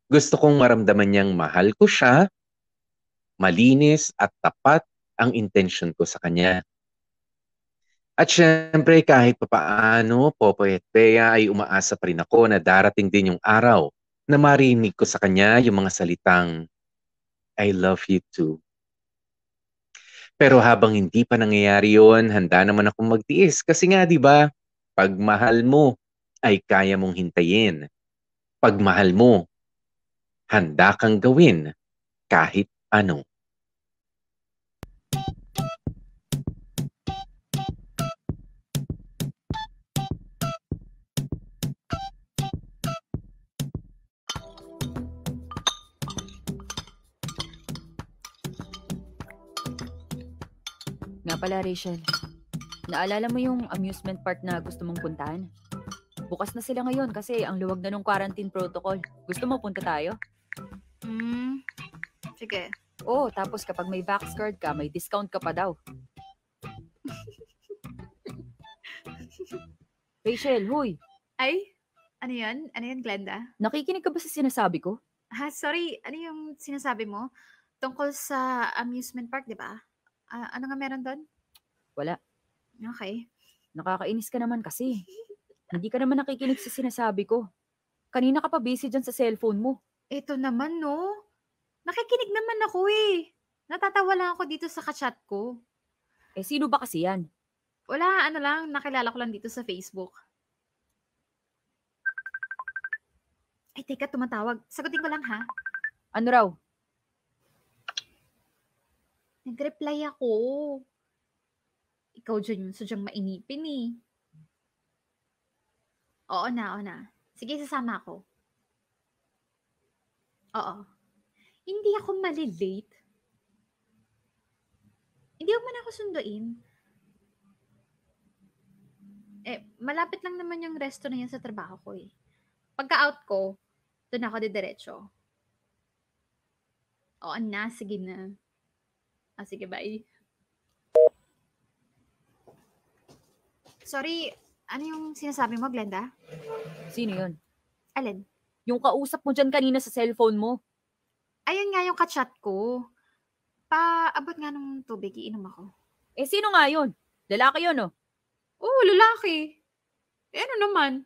Gusto kong maramdaman niyang mahal ko siya, malinis at tapat ang intention ko sa kanya. At syempre kahit papaano, Popoy at Bea ay umaasa pa rin ako na darating din yung araw na marinig ko sa kanya yung mga salitang I love you too. Pero habang hindi pa nangyayari yun, handa naman akong magtiis. Kasi nga, di ba, pag mahal mo, ay kaya mong hintayin. Pag mahal mo, handa kang gawin kahit ano. Nga pala, Rachel. Naalala mo yung amusement park na gusto mong puntahan? Bukas na sila ngayon kasi ang luwag na ng quarantine protocol. Gusto mo punta tayo? Sige. Oo, tapos kapag may Vax card ka, may discount ka pa daw. Rachel, huy! Ay, ano yan? Ano yan, Glenda? Nakikinig ka ba sa sinasabi ko? Sorry, ano yung sinasabi mo? Tungkol sa amusement park, di ba? Ano nga meron doon? Wala. Okay. Nakakainis ka naman kasi. Hindi ka naman nakikinig sa sinasabi ko. Kanina ka pa busy dyan sa cellphone mo. Ito naman, no? Nakikinig naman ako eh. Natatawa lang ako dito sa kachat ko. Sino ba kasi yan? Wala, ano lang, nakilala ko lang dito sa Facebook. Ay, teka, tumatawag. Sagutin ko lang, ha? Ano raw? Nag-reply ako. Ikaw dyan yung sadyang mainipin eh. Oo na. Sige, sasama ako. Oo. Hindi ako malilate. Hindi mo na ako sunduin. Malapit lang naman yung resto na yan sa trabaho ko eh. Pagka-out ko, doon ako didiretso. Oo na, sige na. Sige, bye. Sorry, ano yung sinasabi mo, Glenda? Sino yun? Alin? Yung kausap mo dyan kanina sa cellphone mo. Ayun nga yung kachat ko. Paabot nga ng tubig, iinom ako. Sino nga yun? Lalaki yun, oh. Oo, lalaki. Ano naman?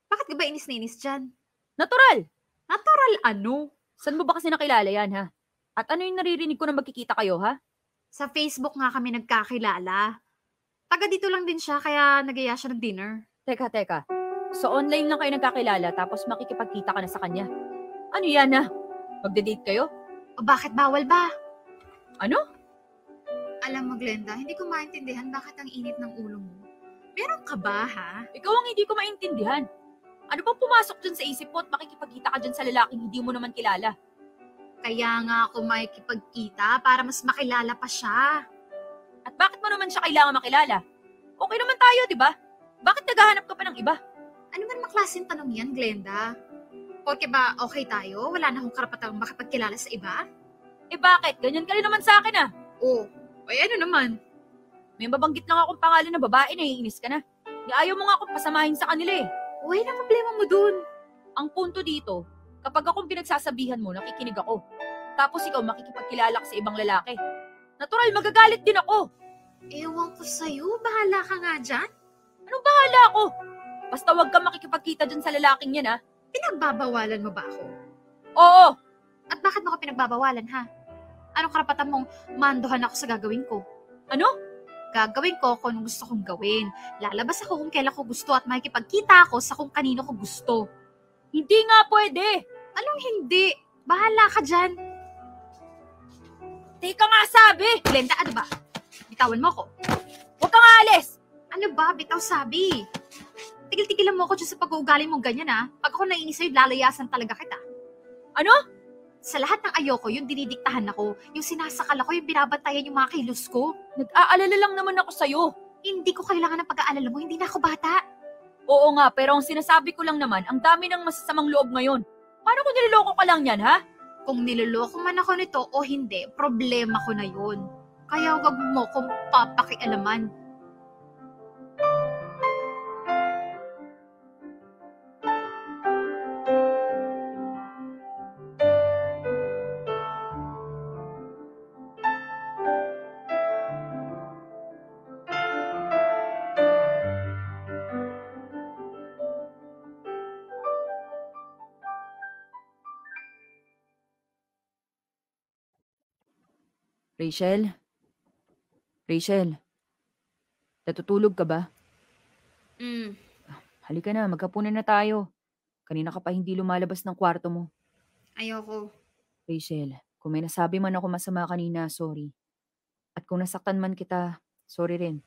Bakit ka ba inis na inis dyan? Natural! Natural ano? Saan mo ba kasi nakilala yan, ha? At ano yung naririnig ko na magkikita kayo, ha? Sa Facebook nga kami nagkakilala. Taga dito lang din siya, kaya nagaya siya ng dinner. Teka. So online lang kayo nagkakilala tapos makikipagkita ka na sa kanya. Ano yan, ha? Magde-date kayo? O bakit bawal ba? Ano? Alam mo, Glenda, hindi ko maintindihan bakit ang init ng ulo mo. Meron ka ba, ha? Ikaw ang hindi ko maintindihan. Ano bang pumasok dyan sa isip mo at makikipagkita ka dyan sa lalaking hindi mo naman kilala? Kaya nga ako makikipagkita para mas makilala pa siya. At bakit mo naman siya kailangan makilala? Okay naman tayo, di ba? Bakit naghahanap ka pa ng iba? Ano man maklaseng tanong yan, Glenda? Porque ba okay tayo? Wala na akong karapatang makipagkilala sa iba? Eh bakit? Ganyan ka rin naman sa akin, ah. Oo. Ay ano naman? May mabanggit lang akong pangalan na babae, naiinis ka na. Ayaw mo nga akong pasamahin sa kanila eh. Uy, na problema mo dun. Ang punto dito, kapag akong pinagsasabihan mo, nakikinig ako. Tapos ikaw makikipagkilala ka sa ibang lalaki. Natural, magagalit din ako. Ewan ko sa'yo. Bahala ka nga dyan. Anong bahala ako? Basta wag ka makikipagkita dyan sa lalaking yan, ha? Pinagbabawalan mo ba ako? Oo, At bakit mo ako pinagbabawalan, ha? Anong karapatan mong mandohan ako sa gagawin ko? Ano? Gagawin ko kung anong gusto kong gawin. Lalabas ako kung kailan ko gusto at makikipagkita ako sa kung kanino ko gusto. Hindi nga pwede. Anong hindi? Bahala ka dyan. Teka nga sabi. Glenda, ano ba? Bitawan mo ako. Huwag kang aalis. Ano ba? Bitaw sabi. Tigil-tigilan mo ako dyan sa pag-uugali mong ganyan, ha? Pag ako naiinis sa'yo, lalayasan talaga kita. Ano? Sa lahat ng ayoko, yung dinidiktahan ako, yung sinasakal ako, yung binabantayan yung mga kilos ko. Nag-aalala lang naman ako sa'yo. Hindi ko kailangan ng pag-aalala mo, hindi na ako bata. Oo nga, pero ang sinasabi ko lang naman, ang dami ng masasamang loob ngayon. Paano kung niloloko ka lang yan, ha? Kung niloloko man ako nito o hindi, problema ko na yun. Kaya wag mo kong papakialaman. Rachel? Rachel? Natutulog ka ba? Halika na, magkapunan na tayo. Kanina ka pa hindi lumalabas ng kwarto mo. Ayoko. Rachel, kung may nasabi man ako masama kanina, sorry. At kung nasaktan man kita, sorry rin.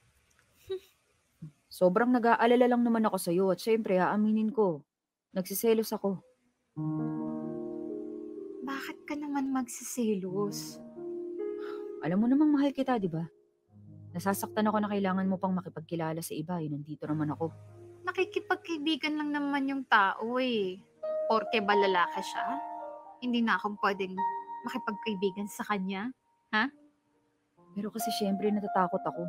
Sobrang nag-aalala lang naman ako sa'yo at syempre, aaminin ko, nagsiselos ako. Bakit ka naman magsiselos? Alam mo namang mahal kita, di ba? Nasasaktan ako na kailangan mo pang makipagkilala sa iba, nandito naman ako. Nakikipagkaibigan lang naman yung tao eh. Porke ba lalaki siya? Hindi na ako pwedeng makipagkaibigan sa kanya. Pero kasi syempre natatakot ako.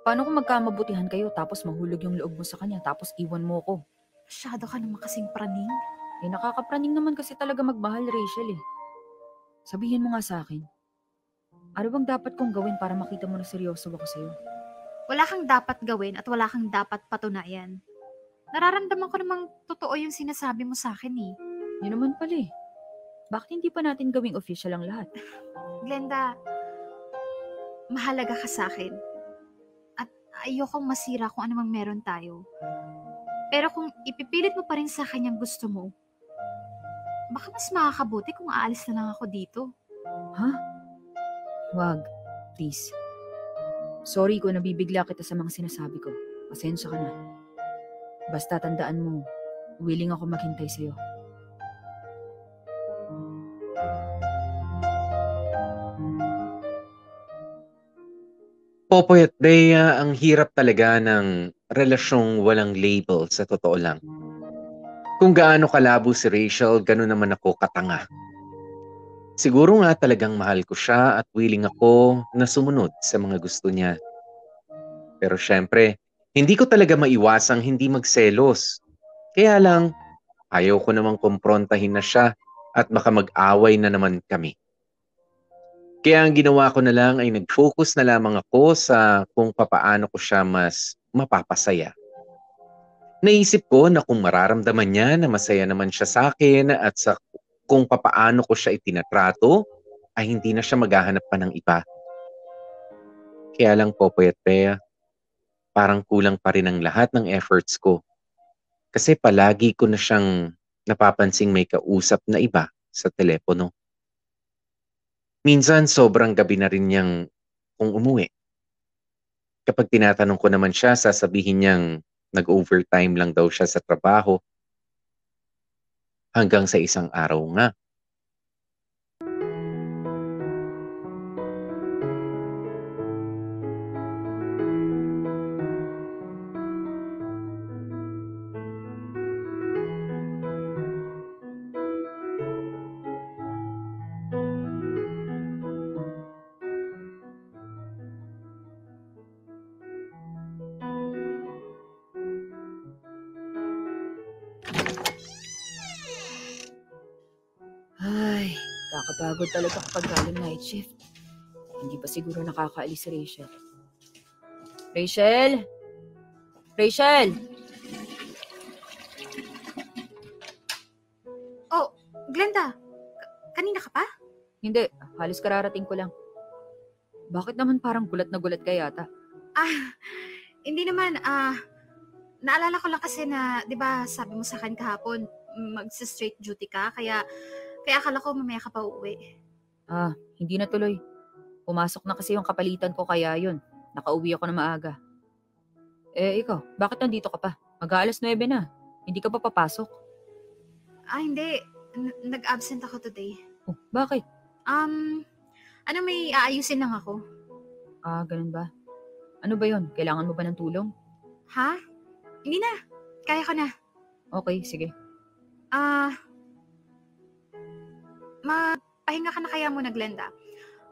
Paano kung magkamabutihan kayo tapos mahulog yung loob mo sa kanya tapos iwan mo ko? Masyado ka naman kasing praning. Nakakapraning naman kasi talaga magmahal, Rachel eh. Sabihin mo nga sa akin, ano bang dapat kong gawin para makita mo na seryoso ako sa'yo? Wala kang dapat gawin at wala kang dapat patunayan. Nararamdaman ko namang totoo yung sinasabi mo sa akin eh. Yun naman pala eh. Bakit hindi pa natin gawing official ang lahat? Glenda, mahalaga ka sa akin. At ayokong masira kung ano mang meron tayo. Pero kung ipipilit mo pa rin sa akin yung gusto mo, baka mas makakabuti kung aalis na lang ako dito. Ha? Wag. Please. Sorry kung nabibigla kita sa mga sinasabi ko. Pasensya ka na. Basta tandaan mo, willing ako maghintay sa'yo. Popoy at Bea, ang hirap talaga ng relasyong walang label sa totoo lang. Kung gaano kalabo si Rachel, gano'n naman ako katanga. Siguro nga talagang mahal ko siya at willing ako na sumunod sa mga gusto niya. Pero syempre, hindi ko talaga maiwasang hindi magselos. Kaya lang, ayaw ko namang kumprontahin na siya at baka mag-away na naman kami. Kaya ang ginawa ko na lang ay nag-focus na lamang ako sa kung papaano ko siya mas mapapasaya. Naisip ko na kung mararamdaman niya na masaya naman siya sa akin at sa kung papaano ko siya itinatrato, ay hindi na siya maghahanap pa ng iba. Kaya lang Popoy at Bea, parang kulang pa rin ang lahat ng efforts ko. Kasi palagi ko na siyang napapansing may kausap na iba sa telepono. Minsan sobrang gabi na rin niyang kung umuwi. Kapag tinatanong ko naman siya, sasabihin niyang nag-overtime lang daw siya sa trabaho. Hanggang sa isang araw nga. Ay, kakapagod talaga kapag galing night shift. Hindi pa siguro nakakaalis si Rachel. Rachel? Rachel! Oh, Glenda, kanina ka pa? Hindi, halos kararating ko lang. Bakit naman parang gulat na gulat ka yata? Hindi naman, naalala ko lang kasi na, di ba, sabi mo sa akin kahapon, magsa-straight duty ka, kaya akala ko mamaya ka pa uuwi. Hindi na tuloy. Pumasok na kasi yung kapalitan ko kaya yun. Nakauwi ako na maaga. Ikaw, bakit nandito ka pa? Mag-aalas 9 na. Hindi ka pa papasok? Hindi. Nag-absent ako today. Oh, bakit? May aayusin lang ako. Ganun ba? Ano ba yun? Kailangan mo ba ng tulong? Ha? Hindi na. Kaya ko na. Okay, sige. Pahinga ka na kaya muna, Glenda.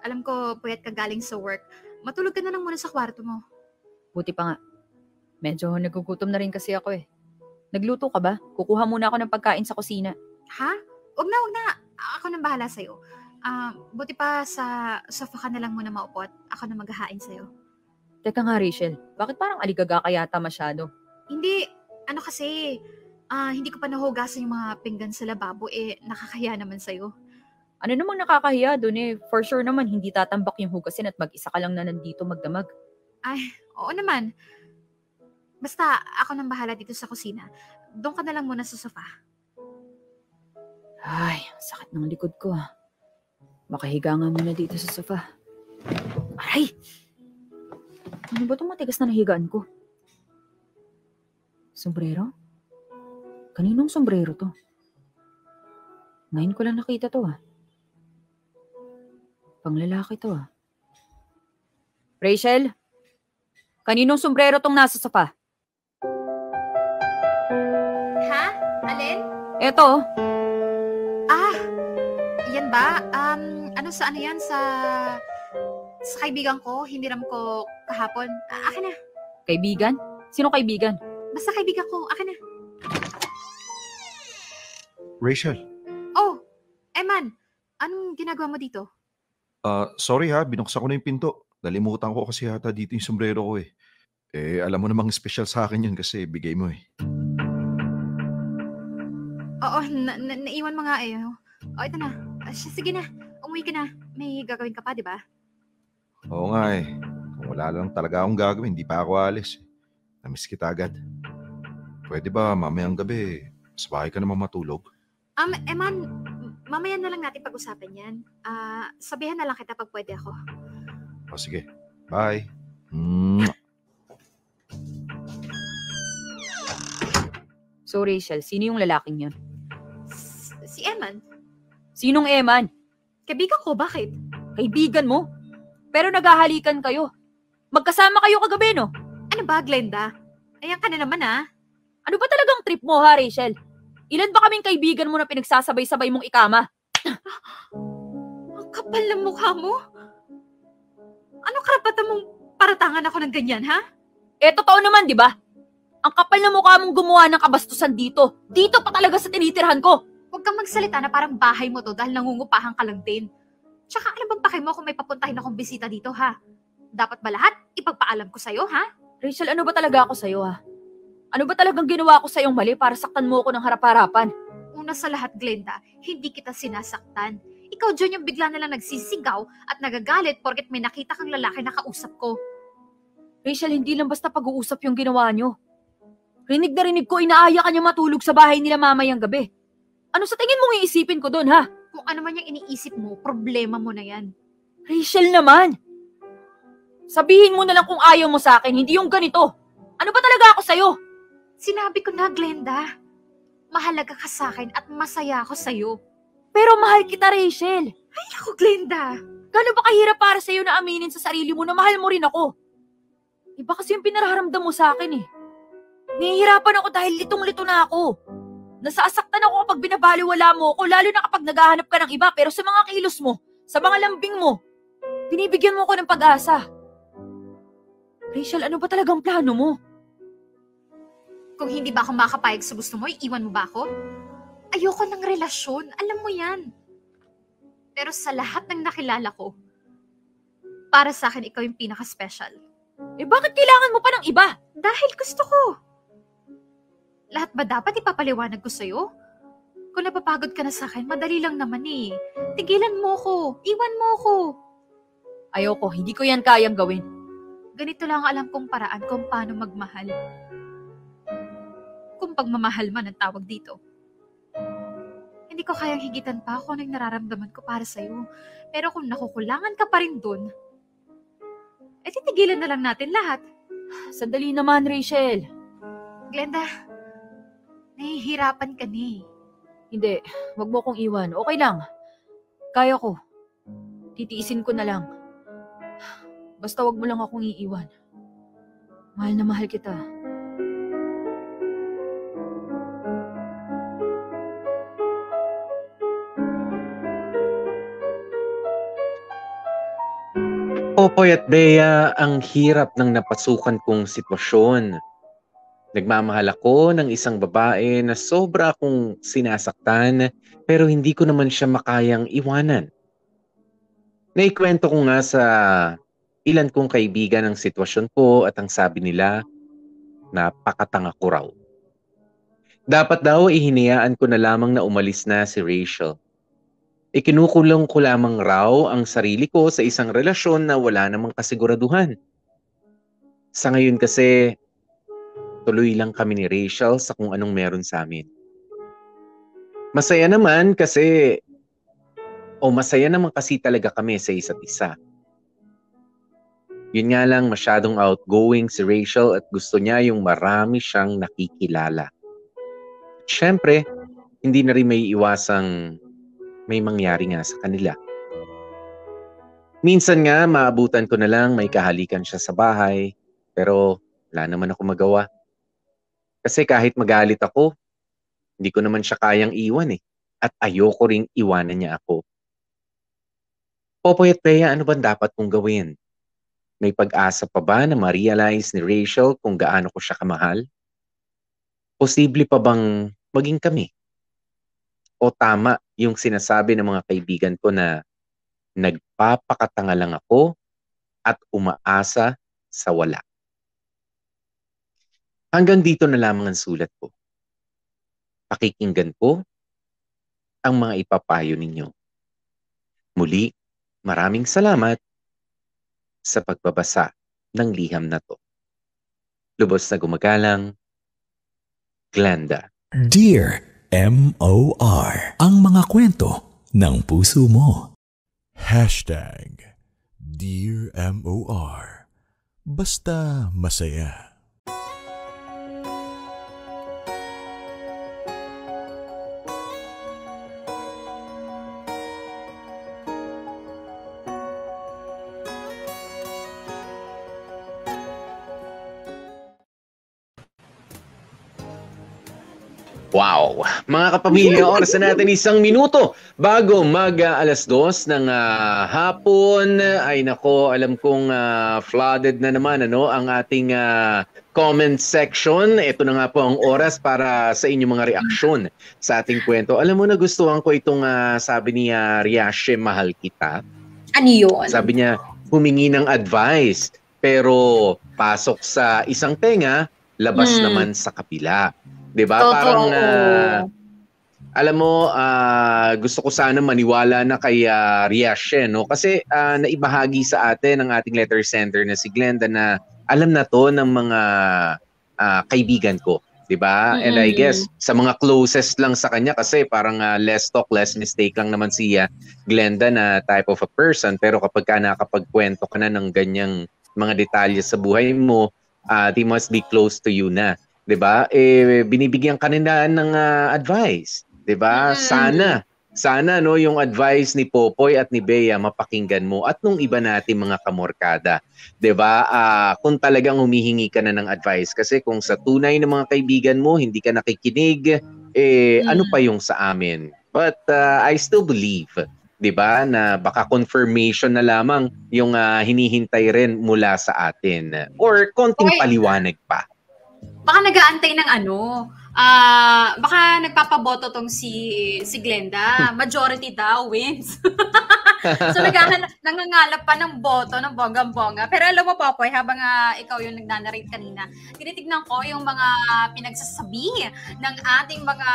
Alam ko, puyat ka galing sa work. Matulog ka na lang muna sa kwarto mo. Buti pa nga. Medyo nagugutom na rin kasi ako eh. Nagluto ka ba? Kukuha muna ako ng pagkain sa kusina. Ha? Wag na. Ako nang bahala sa'yo. Buti pa sa sofa ka na lang muna maupo at ako na maghahain sa'yo. Teka nga, Rachel. Bakit parang aligaga ka yata masyado? Hindi. Kasi, hindi ko pa nahugasan yung mga pinggan sa lababo. Nakakahiya naman sa'yo. Ano namang nakakahiya dun eh? For sure naman, hindi tatambak yung hugasin at mag-isa ka lang na nandito magdamag. Oo naman. Basta, ako nang bahala dito sa kusina. Doon ka na lang muna sa sofa. Ay, sakit ng likod ko ah. Makahiga nga muna dito sa sofa. Aray! Ano ba itong matigas na nahigaan ko? Sombrero? Kaninong sombrero to? Ngayon ko lang nakita to ah. Panglalaki to ah. Rachel? Kaninong sombrero tong nasa sofa? Ha? Alin? Eto. Yan ba? Sa ano yan? Sa kaibigan ko, hiniram ko kahapon. Akin na. Kaibigan? Sino kaibigan? Basta kaibigan ko, akin na. Rachel, Oh, Eman, anong ginagawa mo dito? sorry ha, binuksan ko na yung pinto. Nalimutan ko kasi yata dito yung sombrero ko eh. Alam mo namang special sa akin yun kasi bigay mo eh. Oo, naiwan mo nga eh. Ito na. Sige na, umuwi ka na. May gagawin ka pa, di ba? Oo nga eh. Kung wala lang talaga akong gagawin, hindi pa ako alis. Namiss kita agad. Pwede ba mamayang gabi, sa bahay ka naman matulog? Eman, mamaya na lang natin pag-usapan yan. Sabihan na lang kita pag pwede ako. O sige, bye. So Rachel, sino yung lalaking yun? Si Eman, Sinong Eman? kaibigan ko, bakit? Kaibigan mo? Pero naghahalikan kayo. Magkasama kayo kagabi, no? Ano ba, Glenda? Ayan ka na naman, Ano ba talagang trip mo, ha, Rachel? Ilan ba kaming kaibigan mo na pinagsasabay-sabay mong ikama? Ang kapal ng mukha mo. Ano karapatan mong paratangan ako ng ganyan, ha? Totoo naman, di ba? Ang kapal na mukha mong gumawa ng kabastusan dito. Dito pa talaga sa tinitirhan ko. Huwag kang magsalita na parang bahay mo to dahil nangungupahan ka lang din. Tsaka ano bang pake mo kung may papuntahin akong bisita dito, ha? Dapat ba lahat ipagpaalam ko sa'yo, ha? Rachel, ano ba talaga ako sa'yo, ha? Ano ba talagang ginawa ko sa'yong mali para saktan mo ako ng harap-harapan? Una sa lahat, Glenda, hindi kita sinasaktan. Ikaw, John, yung bigla na lang nagsisigaw at nagagalit porket may nakita kang lalaki na kausap ko. Rachel, hindi lang basta pag-uusap yung ginawa nyo. Rinig na rinig ko, inaaya ka niya matulog sa bahay nila mamayang gabi. Ano sa tingin mong iisipin ko doon, ha? Kung ano man yung iniisip mo, problema mo na yan. Rachel naman! Sabihin mo na lang kung ayaw mo sa akin, hindi yung ganito. Ano ba talaga ako sa'yo? Sinabi ko na, Glenda. Mahalaga ka sa akin at masaya ako sa'yo. Pero mahal kita, Rachel. Ay, ako, Glenda. Gano'n ba kahirap para sa'yo na aminin sa sarili mo na mahal mo rin ako? Iba kasi yung pinararamdam mo sa akin eh. Nahihirapan ako dahil litong-lito na ako. Nasasaktan ako kapag binabaliwala mo ako, lalo na kapag naghahanap ka ng iba, pero sa mga kilos mo, sa mga lambing mo, binibigyan mo ko ng pag-asa. Rachel, ano ba talagang plano mo? Kung hindi ba ako makapayag sa gusto mo, iiwan mo ba ako? Ayoko ng relasyon, alam mo yan. Pero sa lahat ng nakilala ko, para sa akin, ikaw yung pinaka-special. Eh bakit kailangan mo pa ng iba? Dahil gusto ko. Lahat ba dapat ipapaliwanag ko sa'yo? Kung napapagod ka na sa akin, madali lang naman eh. Tigilan mo ko, iwan mo ko. Ayoko, hindi ko yan kayang gawin. Ganito lang alam kong paraan kung paano magmahal. Kung pagmamahal man ang tawag dito. Hindi ko kayang higitan pa kung anong nararamdaman ko para sa'yo. Pero kung nakukulangan ka pa rin dun, eh titigilan na lang natin lahat. Sandali naman, Rachel. Glenda, nahihirapan ka ni. Hindi, wag mo kong iwan. Okay lang. Kaya ko. Titiisin ko na lang. Basta wag mo lang akong iiwan. Mahal na mahal kita. Popoy at Bea, ang hirap ng napasukan kong sitwasyon. Nagmamahal ako ng isang babae na sobra akong sinasaktan pero hindi ko naman siya makayang iwanan. Naikwento ko nga sa ilan kong kaibigan ang sitwasyon ko at ang sabi nila, napakatanga ko raw. Dapat daw ihinayaan ko na lamang na umalis na si Rachel. Ikinukulong ko lamang raw ang sarili ko sa isang relasyon na wala namang kasiguraduhan. Sa ngayon kasi, tuloy lang kami ni Rachel sa kung anong meron sa amin. Masaya naman kasi talaga kami sa isa't isa. Yun nga lang, masyadong outgoing si Rachel at gusto niya yung marami siyang nakikilala. At syempre, hindi na rin may iwasang may mangyari nga sa kanila. Minsan nga, maabutan ko na lang may kahalikan siya sa bahay, pero wala naman ako magawa. Kasi kahit magalit ako, hindi ko naman siya kayang iwan eh. At ayoko ring iwanan niya ako. Popoy at Bea, ano ba dapat kong gawin? May pag-asa pa ba na ma-realize ni Rachel kung gaano ko siya kamahal? Posible pa bang maging kami? O tama yung sinasabi ng mga kaibigan ko na nagpapakatanga lang ako at umaasa sa wala. Hanggang dito na lamang ang sulat ko. Pakikinggan ko ang mga ipapayo ninyo. Muli, maraming salamat sa pagbabasa ng liham na to. Lubos na gumagalang, Glenda. Dear M.O.R. Ang mga kwento ng puso mo. Dear M.O.R. Basta masaya. Wow! Mga kapamilya, oras na natin 1 minuto bago mag-alas 2 ng hapon. Ay nako, alam kong flooded na naman ang ating comment section. Ito na nga po ang oras para sa inyong mga reaksyon sa ating kwento. Alam mo, nagustuhan ko itong sabi ni Riashe, mahal kita. Ano yun? Sabi niya, humingi ng advice pero pasok sa isang tenga, labas naman sa kapila. 'Di ba? Parang Alam mo, gusto ko sana maniwala na kay Riash, no? Kasi naibahagi sa atin ng ating letter sender na si Glenda na alam na to ng mga kaibigan ko, 'di ba? And I guess sa mga closest lang sa kanya kasi parang less talk, less mistake lang naman si Glenda na type of a person. Pero kapag nakapagkwento ka na ng ganyang mga detalye sa buhay mo, they must be close to you na, 'di ba? Binibigyan ka nila ng advice. 'Di ba? Sana no yung advice ni Popoy at ni Bea mapakinggan mo at nung iba natin mga kamorkada. 'Di ba? Kung talagang humihingi ka na ng advice kasi kung sa tunay na mga kaibigan mo hindi ka nakikinig, ano pa yung sa amin? But I still believe, 'di ba, na baka confirmation na lamang yung hinihintay rin mula sa atin or konting paliwanag pa. Baka nag-aantay ng baka nagpapaboto tong si Glenda. Majority daw wins. So nangangalap pa ng boto ng bonggang-bongga. Pero alam mo, Popoy, habang ikaw yung nagnanarrate kanina, tinitignan ko yung mga pinagsasabi ng ating mga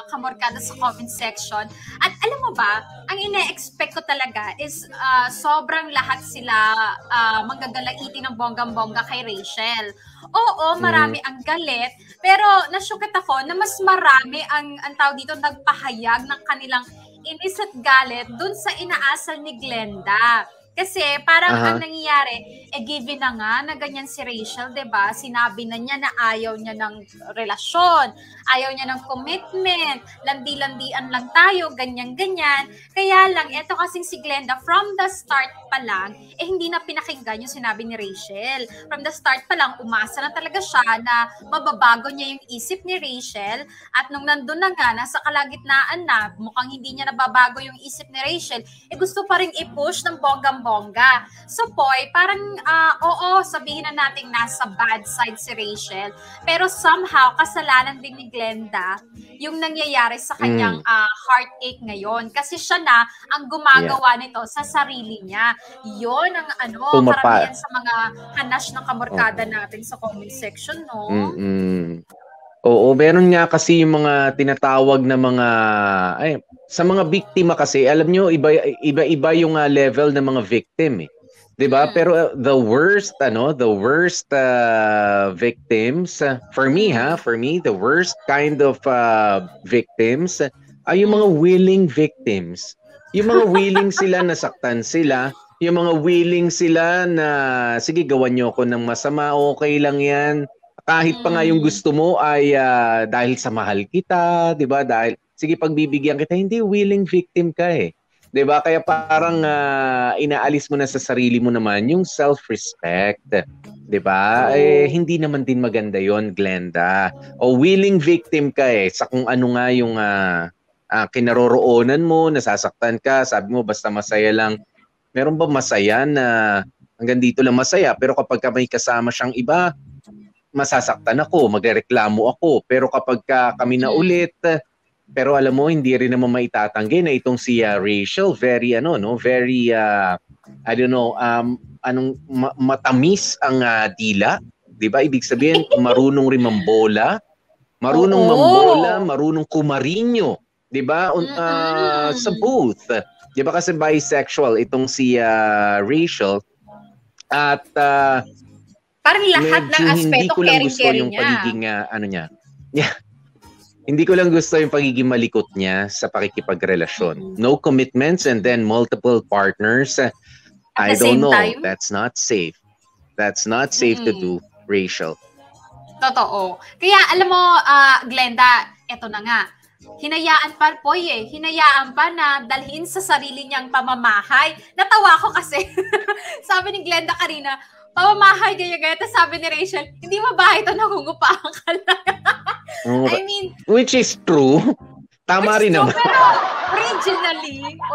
kamorkada sa comment section. At alam mo ba, ang ine-expect ko talaga is sobrang lahat sila manggagalaitin ng bonggang-bongga kay Rachel. Oo, marami ang galit, pero nasyukat ako na mas marami ang tao dito nagpahayag ng kanilang inis at galit dun sa inaasal ni Glenda. Kasi parang ang nangyayari, given na nga na ganyan si Rachel, 'di ba? Sinabi na niya na ayaw niya ng relasyon, ayaw niya ng commitment, landi-landian lang tayo, ganyan-ganyan. Kaya lang, eto kasing si Glenda, from the start pa lang, hindi na pinakinggan yung sinabi ni Rachel. From the start pa lang, umasa na talaga siya na mababago niya yung isip ni Rachel. At nung nandun na nga, nasa kalagitnaan na, mukhang hindi niya nababago yung isip ni Rachel, gusto pa rin i-push ng bonggang-bongga. So, Poy, parang, oo, sabihin na natin nasa bad side si Rachel, pero somehow, kasalanan din ni Glenda yung nangyayari sa kanyang heartache ngayon. Kasi siya na ang gumagawa nito sa sarili niya. Yun ang karamihan sa mga hanas ng kamorkada natin sa comment section, no? Oo, meron nga kasi yung mga tinatawag na mga sa mga biktima kasi, alam nyo, iba-iba yung level ng mga victim eh. 'Di ba? Pero the worst victims for me, the worst kind of victims ay yung mga willing victims. Yung mga willing sila nasaktan sila, yung mga willing sila na sige, gawan niyo ako ng masama, okay lang 'yan. Kahit pa nga yung gusto mo ay dahil sa mahal kita, 'di ba? Dahil sige, pagbibigyan kita, hindi, willing victim ka eh. 'Di ba? Kaya parang inaalis mo na sa sarili mo naman yung self-respect. 'Di ba? Hindi naman din maganda 'yon, Glenda. O willing victim ka eh sa kung ano nga yung kinaroroonan mo, nasasaktan ka, sabi mo basta masaya lang. Meron ba masaya na hanggang dito lang masaya, pero kapag may kasama siyang iba, masasaktan ako, magrereklamo ako. Pero kapag kami na ulit, pero alam mo, hindi rin naman maitatanggi na itong si Rachel, very very matamis ang dila, 'di ba? Ibig sabihin, marunong rin mambola, marunong kumarinyo, 'di ba? Sa booth. 'Di ba kasi bisexual itong si Rachel at parang lahat ng aspeto caring-caring niya. Pagiging niya. Yeah. Hindi ko lang gusto yung pagiging malikot niya sa pakikipagrelasyon. No commitments and then multiple partners. I don't know. Time? That's not safe. That's not safe to do, Rachel. Totoo. Kaya alam mo, Glenda, eto na nga. Hinayaan pa, Poy hinayaan pa na dalhin sa sarili niyang pamamahay. Natawa ko kasi. Sabi ni Glenda kanina, pamamahay gaya-gaya. Tapos sabi ni Rachel, hindi mabahay ito, nangungupaan ka lang. I mean, which is true. Tama rin naman. Pero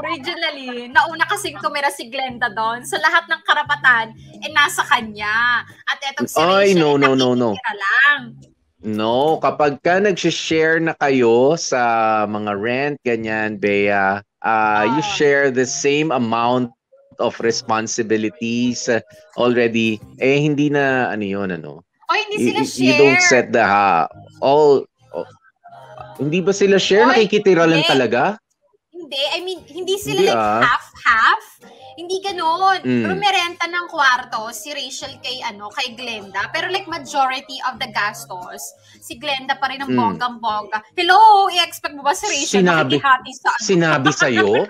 originally, nauna kasing tumira si Glenda doon. So lahat ng karapatan nasa kanya. At etong si Rachel, no. lang. No, kapag ka nag-share na kayo sa mga rent, ganyan, Bea, you share the same amount of responsibilities already, hindi na, hindi sila share. You don't set the Hindi ba sila share? Oy, Nakikitira lang hindi. talaga? Hindi, I mean, hindi sila Hindi, like half-half. Hindi ganun. Mm. Rumerenta ng kwarto si Rachel kay Glenda. Pero like majority of the gastos, si Glenda pa rin ang bonggang-bongga. Hello, i-expect mo ba si Rachel makikihati sa Sinabi sa'yo?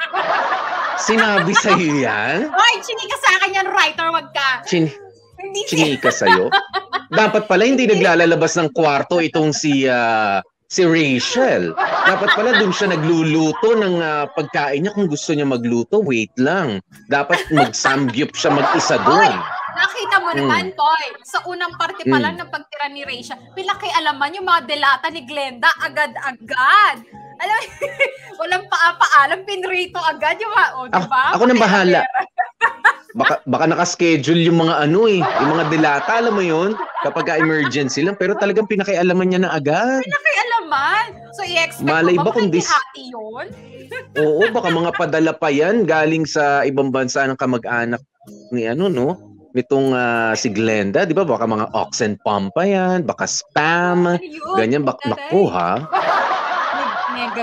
Sinabi sa'yo yan? Oy, chinika sa akin yan, writer, wag ka. Hindi Chinika sa'yo? Dapat pala hindi naglalabas ng kwarto itong si Rachel. Dapat pala dun siya nagluluto ng pagkain niya kung gusto niya magluto. Wait lang. Dapat mag-samgyup siya mag-isa dun. Nakita mo naman, Toy, sa unang parte pa lang ng pagtira ni Rachel, pinakialaman yung mga delata ni Glenda agad-agad. Alam mo, walang paalam, pinrito agad yung diba? Ako nang bahala. Baka naka-schedule yung mga yung mga delata, alam mo yun, kapag emergency lang, pero talagang pinakialaman niya na agad. Pinakialaman? So, i-expect Malay mo ba kung makikihati yun? Oo, baka mga padala pa yan galing sa ibang bansa ng kamag-anak ni nitong si Glenda, di ba? Baka mga oxen pump pa yan, baka spam, ganyan, naku ha?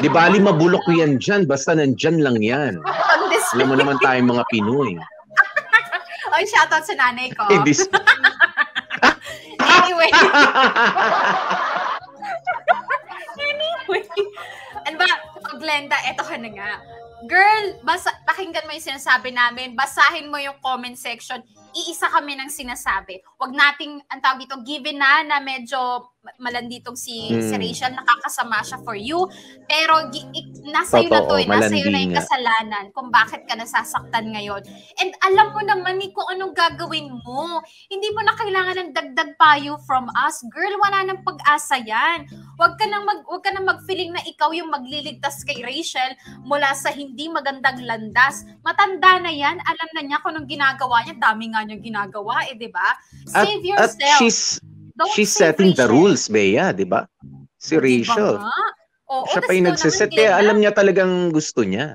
Di bali mabulok yan dyan, basta nandyan lang yan. Alam mo naman tayong mga Pinoy. Ay, shoutout sa nanay ko. Anyway. Ano ba? Glenda, eto ka na nga. Girl, pakinggan mo yung sinasabi namin. Basahin mo yung comment section. Iisa kami ng sinasabi. Huwag nating, ang tawag dito, given na medyo malanditong si Rachel, nakakasama siya for you. Pero nasa iyo na to, nasa iyo na yung kasalanan kung bakit ka nasasaktan ngayon. And alam mo naman kung anong gagawin mo. Hindi mo na kailangan ng dagdag payo from us. Girl, wala nang pag-asa yan. Huwag ka nang mag-feeling na ikaw yung magliligtas kay Rachel mula sa hindi magandang landas. Matanda na yan. Alam na niya kung anong ginagawa niya. Dami nga niyang ginagawa, di ba? Save yourself. She's setting the rules, Bea, di ba? Si Rachel. Oo, siya pa yung nagsiset, kaya alam niya talagang gusto niya.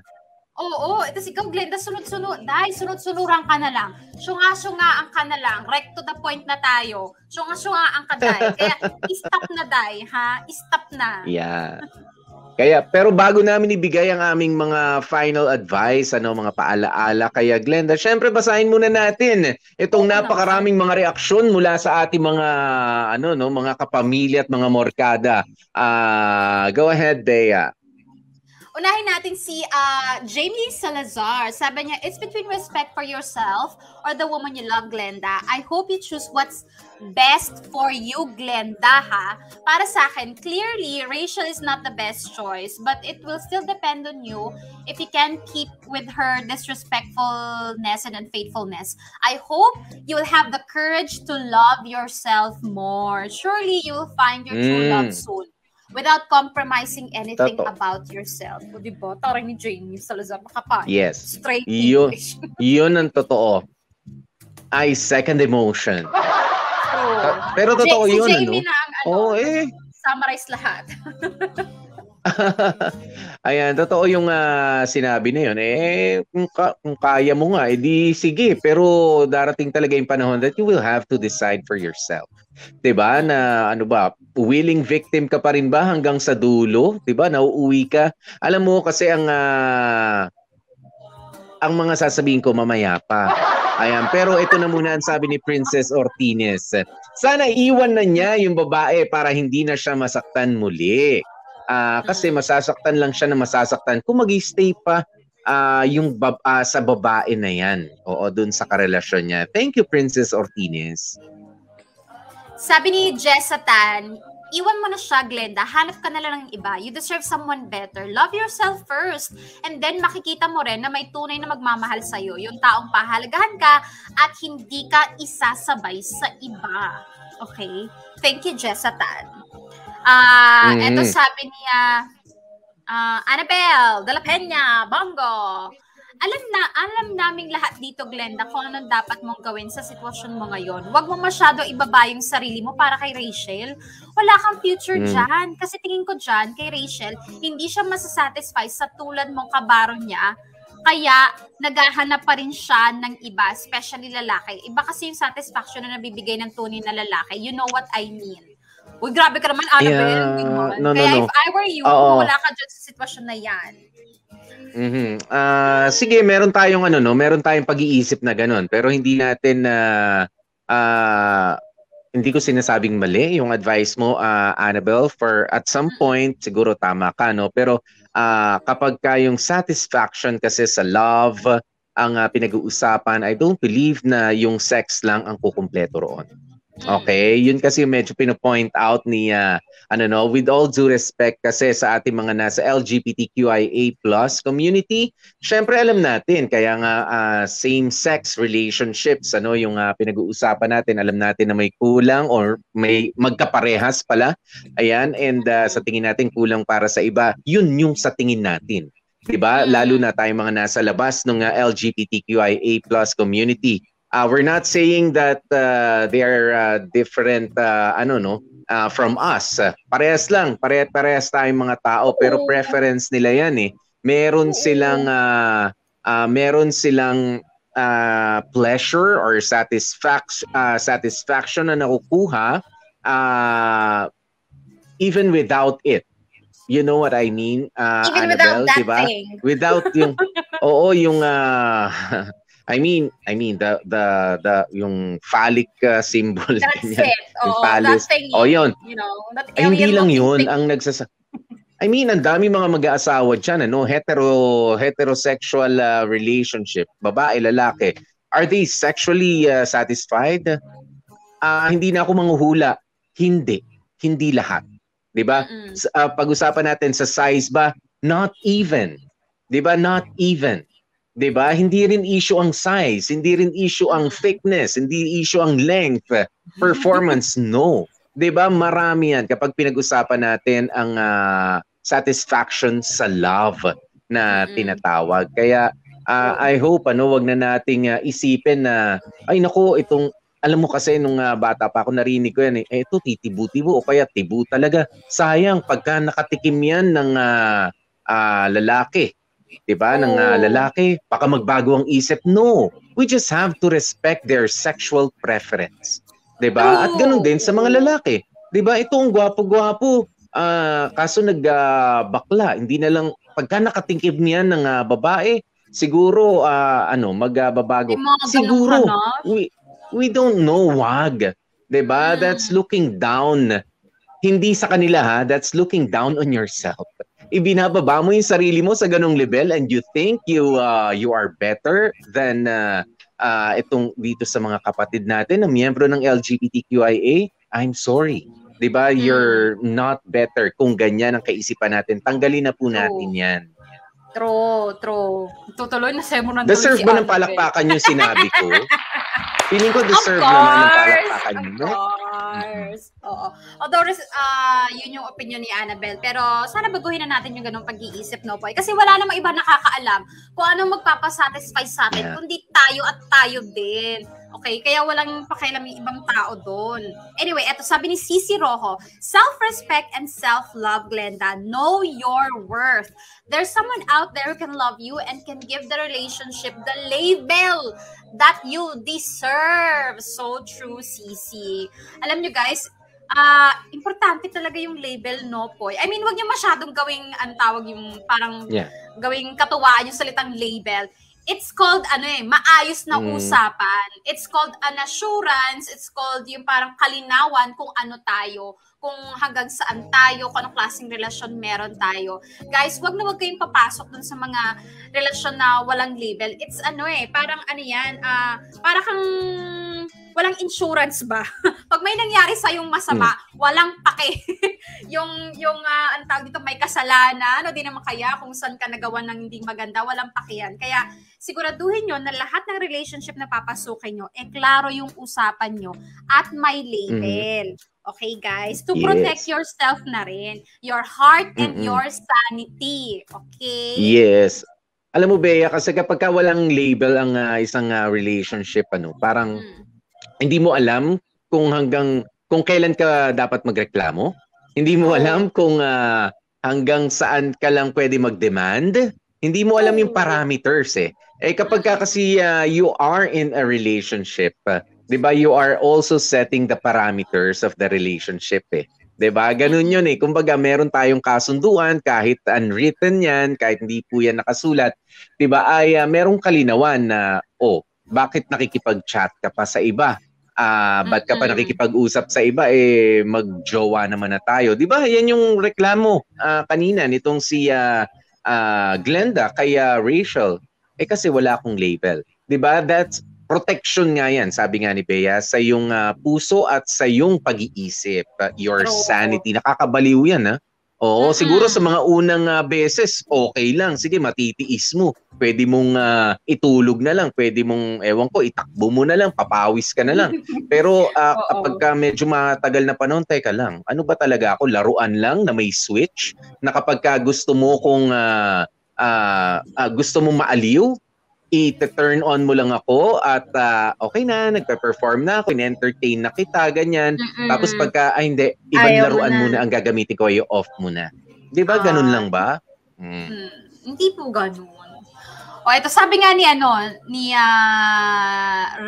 Oo, ito ikaw, Glenda, sunod-sunod. Dahil sunod-sunuran ka na lang. Syunga-syungaan ka na lang. Right to the point na tayo. Syunga-syungaan ka, Day. Kaya, stop na, Day, ha? Stop na. Yeah. Pero bago namin ibigay ang aming mga final advice, mga paalaala, kaya Glenda, syempre basahin muna natin itong napakaraming mga reaksyon mula sa ating mga mga kapamilya at mga morkada. Go ahead, Bea. Unahin natin si Jamie Salazar. Sabi niya, it's between respect for yourself or the woman you love, Glenda. I hope you choose what's best for you, Glenda, ha? Para sa akin, clearly, Rachel is not the best choice, but it will still depend on you if you can keep with her disrespectfulness and unfaithfulness. I hope you will have the courage to love yourself more. Surely you will find your true love soon, without compromising anything about yourself. O diba? Tarang ni Jamie Salazar, makapal. Yes. Straight English. Yun ang totoo. I second emotion. Pero totoo yun, si Jamie na ang summarize lahat. Ayan, totoo yung sinabi na yun. Kung kaya mo nga, edi sige. Pero darating talaga yung panahon that you will have to decide for yourself. 'Di ba? Na willing victim ka pa rin ba hanggang sa dulo? 'Di ba? Nauuwi ka. Alam mo kasi ang mga sasabihin ko mamaya pa. Ayan, pero ito na muna ang sabi ni Princess Ortines. Sana iwan na niya yung babae para hindi na siya masaktan muli. Kasi masasaktan lang siya na masasaktan kung mag-stay pa sa babae na yan. Oo, dun sa karelasyon niya. Thank you, Princess Ortines. Sabi ni Jessatan, iwan mo na siya, Glenda. Hanap ka na lang ng iba. You deserve someone better. Love yourself first. And then makikita mo rin na may tunay na magmamahal sa'yo. Yung taong pahalagahan ka at hindi ka isasabay sa iba. Okay? Thank you, Jessatan. Eto sabi niya, Annabelle, De La Peña, Bongo. Alam naming lahat dito, Glenda, kung anong dapat mong gawin sa sitwasyon mo ngayon. Huwag mo masyado ibaba yung sarili mo para kay Rachel. Wala kang future dyan. Kasi tingin ko dyan, kay Rachel, hindi siya masasatisfy sa tulad mong kabaro niya. Kaya, naghahanap pa rin siya ng iba, especially lalaki. Iba kasi yung satisfaction na nabibigay ng tunay na lalaki. You know what I mean. Uy, grabe ka naman, Annabelle. Yeah, no. Kaya if I were you, Oo. wala ka dyan sa sitwasyon na yan. Sige, meron tayong meron tayong pag-iisip na ganun, pero hindi natin hindi ko sinasabing mali yung advice mo, Annabelle, for at some point siguro tama ka, no? Pero kapag yung satisfaction kasi sa love ang pinag-uusapan, I don't believe na yung sex lang ang kukumpleto roon. Okay, yun kasi medyo pino-point out ni with all due respect kasi sa ating mga nasa LGBTQIA+ community, syempre alam natin kaya nga same-sex relationships yung pinag-uusapan natin, alam natin na may kulang or may magkaparehas pala. Ayan, and sa tingin natin kulang para sa iba. Yun yung sa tingin natin. 'Di ba? Lalo na tayong mga nasa labas ng LGBTQIA+ community. We're not saying that they are different from us. Parehas lang, parehas tayong mga tao, pero preference nila 'yan eh. Meron silang pleasure or satisfaction na nakukuha even without it. You know what I mean? Even Annabelle, without that diba? thing. Without yung I mean the yung phallic symbol. That's ganyan. it. Yung Oo, phallus. that thing. Yun. That Ay, hindi lang alien-looking yun thing. ang ang dami mga mag-aasawa dyan, heterosexual relationship, babae, lalaki. Are they sexually satisfied? Hindi na ako manghuhula. Hindi lahat. 'Di ba? Pag-usapan natin sa size ba? Not even. 'Di ba? Not even. 'Di ba? Hindi rin issue ang size, hindi rin issue ang thickness, hindi issue ang length, performance, no. 'Di ba? Marami yan kapag pinag-usapan natin ang satisfaction sa love na tinatawag. Kaya I hope wag na nating isipin na ay nako, itong alam mo kasi nung bata pa ako narinig ko yan ito titibo-tibo o kaya tibo talaga. Sayang pagka nakatikim yan ng lalaki. 'Di ba? Ng lalaki, baka magbago ang isip. No, we just have to respect their sexual preference. 'Di ba? At ganun din sa mga lalaki. 'Di ba? Ito ang gwapo-gwapo. Kaso nagbakla, hindi na lang pagka nakatingkib niyan ng babae, siguro magbabago. Siguro we don't know, wag. 'Di ba? That's looking down. Hindi sa kanila ha, that's looking down on yourself. Ibinababa mo yung sarili mo sa ganong level and you think you are better than itong dito sa mga kapatid natin na miyembro ng LGBTQIA. I'm sorry. 'Di ba? You're not better kung ganyan ang kaisipan natin. Tanggalin na po natin 'yan. True. Tutuloy na sa'yo mo ng Deserve ba ng palakpakan yung sinabi ko? Feeling ko deserve naman ng palakpakan nyo. Of course. Oo. Although, yun yung opinion ni Annabelle. Pero sana baguhin na natin yung ganong pag-iisip, no, Poy? Kasi wala namang iba nakakaalam kung anong magpapasatisfy sa atin, kundi tayo at tayo din. Okay? Kaya walang pakialam yung ibang tao doon. Anyway, eto sabi ni Cici Rojo, self-respect and self-love, Glenda. Know your worth. There's someone out there who can love you and can give the relationship the label that you deserve. So true, Cici. Alam nyo guys, importante talaga yung label, no, Poy? I mean, wag nyo masyadong gawing, tawag yung parang gawing katuwaan yung salitang label. It's called, maayos na usapan. It's called an assurance. It's called yung parang kalinawan kung ano tayo, kung hanggang saan tayo, kung anong klaseng relasyon meron tayo. Guys, wag na wag kayong papasok dun sa mga relasyon na walang label. It's parang para kang walang insurance ba? Pag may nangyari sa yung masama, walang pake. yung ang tawag dito, may kasalanan, di naman kaya kung saan ka nagawa ng hindi maganda, walang pake yan. Kaya siguraduhin nyo na lahat ng relationship na papasukin nyo, klaro yung usapan nyo at may label. Okay, guys? To protect yourself na rin. Your heart and your sanity. Okay? Yes. Alam mo, Bea, kasi kapag walang label ang isang relationship, parang hindi mo alam kung kailan ka dapat magreklamo. Hindi mo alam kung hanggang saan ka lang pwede mag-demand. Hindi mo alam yung parameters eh. Kapag kasi you are in a relationship, 'di ba? You are also setting the parameters of the relationship eh. 'Diba? Ganun yun eh. Kumbaga, meron tayong kasunduan kahit unwritten yan, kahit hindi po yan nakasulat. 'Diba? Ay merong kalinawan na, bakit nakikipag-chat ka pa sa iba? Ba't ka pa nakikipag-usap sa iba? Mag-jowa naman na tayo. 'Di ba? Yan yung reklamo kanina nitong si Glenda kay Rachel. Kasi wala akong label. 'Di ba? That's protection nga yan, sabi nga ni Bea, sa iyong puso at sa iyong pag-iisip. Your sanity. Nakakabaliw yan, ha? Oo, siguro sa mga unang beses, okay lang. Sige, matitiis mo. Pwede mong itulog na lang. Pwede mong, itakbo mo na lang. Papawis ka na lang. Pero kapag medyo matagal na panahon, teka lang, ano ba talaga ako? Laruan lang na may switch? Na kapag gusto mo kung gusto mo maaliw, i-turn on mo lang ako at okay na, nagpe-perform na ako, in-entertain na kita, ganyan. Tapos pagka, hindi, ibang Ayaw laruan mo na. muna ang gagamitin ko, off mo na. Di ba? Ganun lang ba? Hindi po ganun. Ito sabi nga ni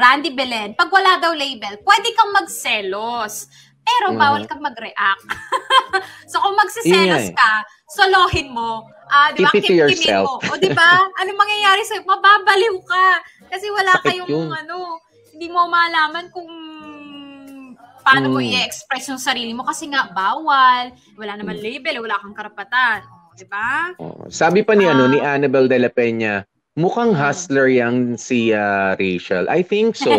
Randy Belen, pag wala daw label, pwede kang magselos. Pero bawal kang mag-react. So kung magsiselos ka, solohin mo. Di ba? Keep it to yourself. Mo. O di ba? Ano mangyayari sa'yo? Mababaliw ka. Kasi wala Sakit kayong yun. hindi mo malaman kung paano mo i-express yung sarili mo kasi nga bawal. Wala naman label, wala kang karapatan. O, di ba? Sabi pa ni ni Annabel de la Peña, mukhang hustler yang si Rachel. I think so.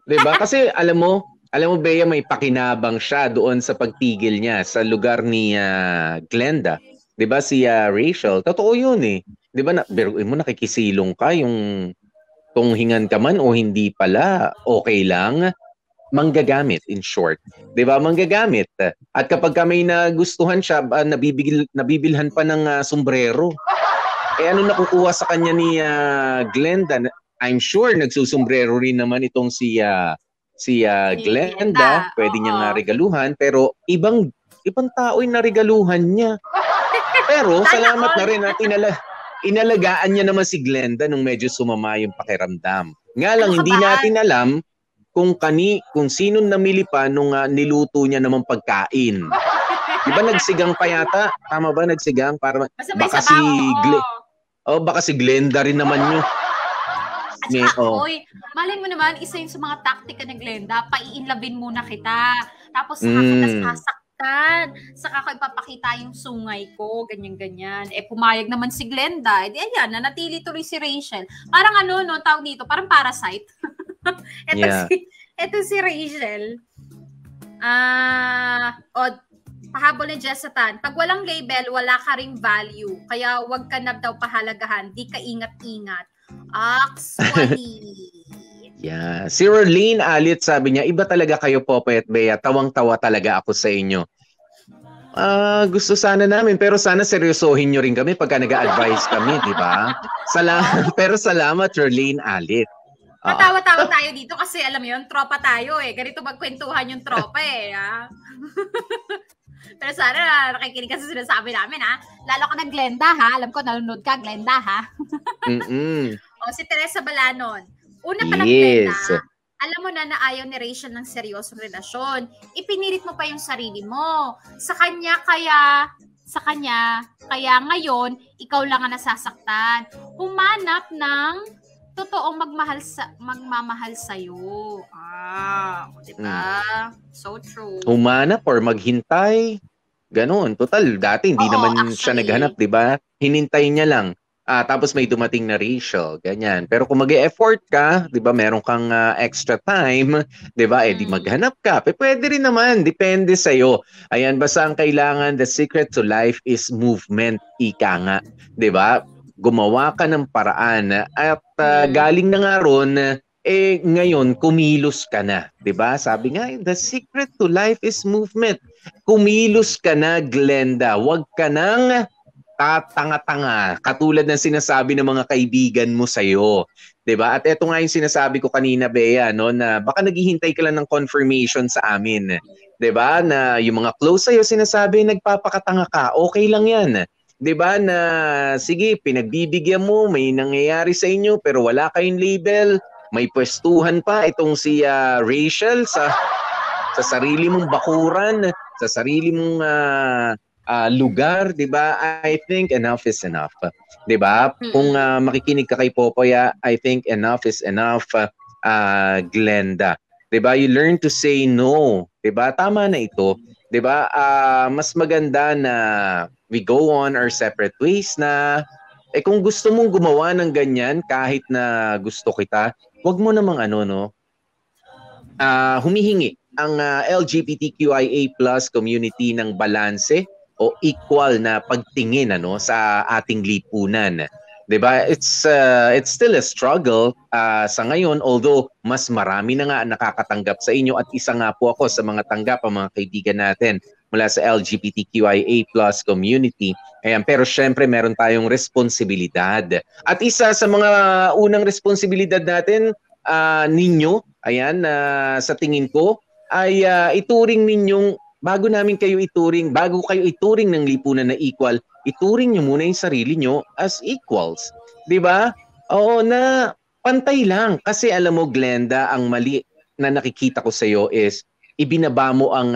'Di ba? Kasi alam mo Bea, may pakinabang siya doon sa pagtigil niya sa lugar ni Glenda. 'Di ba si Rachel? Totoo 'yun eh. 'Di ba? Biruin mo, nakikisilong ka, yung tunghingan ka man o hindi pala, okay lang. Manggagamit, in short. 'Di ba? Manggagamit. At kapag may nagustuhan siya, nabibilhan pa ng sombrero. Ano nakukuha sa kanya ni Glenda? I'm sure nagsusombrero rin naman itong si Glenda. Pwede niyang regaluhan, pero ibang tao yung naregaluhan niya. Pero salamat na rin at inalagaan niya naman si Glenda nung medyo sumama yung pakiramdam. Nga lang, hindi natin alam kung sino namili pa nung niluto niya naman pagkain. Diba nagsigang pa yata? Tama ba? Nagsigang? Baka si Glenda rin naman yun. Malay mo naman, isa yun sa mga taktika ni Glenda, paiinlabin muna kita. Tapos saka kita sasaktan. Saka ko ipapakita yung sungay ko, ganyan-ganyan. Pumayag naman si Glenda. Ayan, nanatili tuloy si Rachel. Parang tawag dito, parang parasite. Ito si Rachel. Pahabol ni Jessatan, pag walang label, wala ka ring value. Kaya wag ka na daw pahalagahan. Di ka ingat-ingat. Actually. Yeah. Si Rolene Alit sabi niya, iba talaga kayo, Popoy at Bea. Tawang-tawa talaga ako sa inyo. Gusto sana namin, pero sana seryosohin nyo rin kami pagka nag-a-advise kami, di ba? Pero salamat, Rolene Alit. Matawa-tawa tayo dito kasi alam mo yun, tropa tayo eh. Ganito magkwentuhan yung tropa eh. Pero sana nakikinig ka sa sinasabi namin ha. Lalo ka na Glenda ha. Alam ko nanonood ka Glenda ha. Si Teresa Balanon. Una pa lang Glenda. Alam mo na ayaw ni Rachel ng seryosong relasyon. Ipinilit mo pa yung sarili mo. Sa kanya kaya ngayon ikaw lang ang nasasaktan. Humanap ng totoong magmamahal sa'yo. Diba? So true. Humanap or maghintay. Ganon. Total, dati hindi naman siya naghanap, diba? Hinintay niya lang. Tapos may dumating na Rachel. Ganyan. Pero kung mag-e-effort ka, diba, meron kang extra time, diba, di maghanap ka. Pwede rin naman. Depende sa'yo. Ayan, basta ang kailangan, the secret to life is movement. Ika nga. Diba? Gumawa ka ng paraan at galing na nga ron, ngayon kumilos ka na, 'di ba? Sabi nga, the secret to life is movement. Kumilos ka na, Glenda. Huwag ka nang tatanga-tanga katulad ng sinasabi ng mga kaibigan mo sa iyo, 'di ba? At eto nga yung sinasabi ko kanina, Bea, no, na baka naghihintay ka lang ng confirmation sa amin, 'di ba? Na yung mga close sa iyo sinasabi nagpapakatanga ka. Okay lang 'yan. 'Di ba na sige, pinagbibigyan mo, may nangyayari sa inyo pero wala kayong label, may pwestuhan pa itong si Rachel sa sarili mong bakuran, sa sarili mong lugar, 'di ba? I think enough is enough. 'Di ba? Kung makikinig ka kay Popoy, I think enough is enough, Glenda. 'Di ba? You learn to say no, 'di ba? Tama na ito, 'di ba? Mas maganda na we go on our separate ways na kung gusto mong gumawa ng ganyan kahit na gusto kita, wag mo namang humihingi ang LGBTQIA+ community ng balanse o equal na pagtingin sa ating lipunan. 'Di ba? It's still a struggle sa ngayon, although mas marami na nga nakakatanggap sa inyo, at isa nga po ako sa mga tanggap, ang mga kaibigan natin mula sa LGBTQIA+ community. Ayan, pero syempre meron tayong responsibilidad. At isa sa mga unang responsibilidad natin, ninyo, ayan, sa tingin ko, ay ituring ninyong, bago kayo ituring ng lipunan na equal, ituring nyo muna yung sarili nyo as equals. 'Di ba? Oo, na pantay lang. Kasi alam mo, Glenda, ang mali na nakikita ko sa iyo is ibinaba mo ang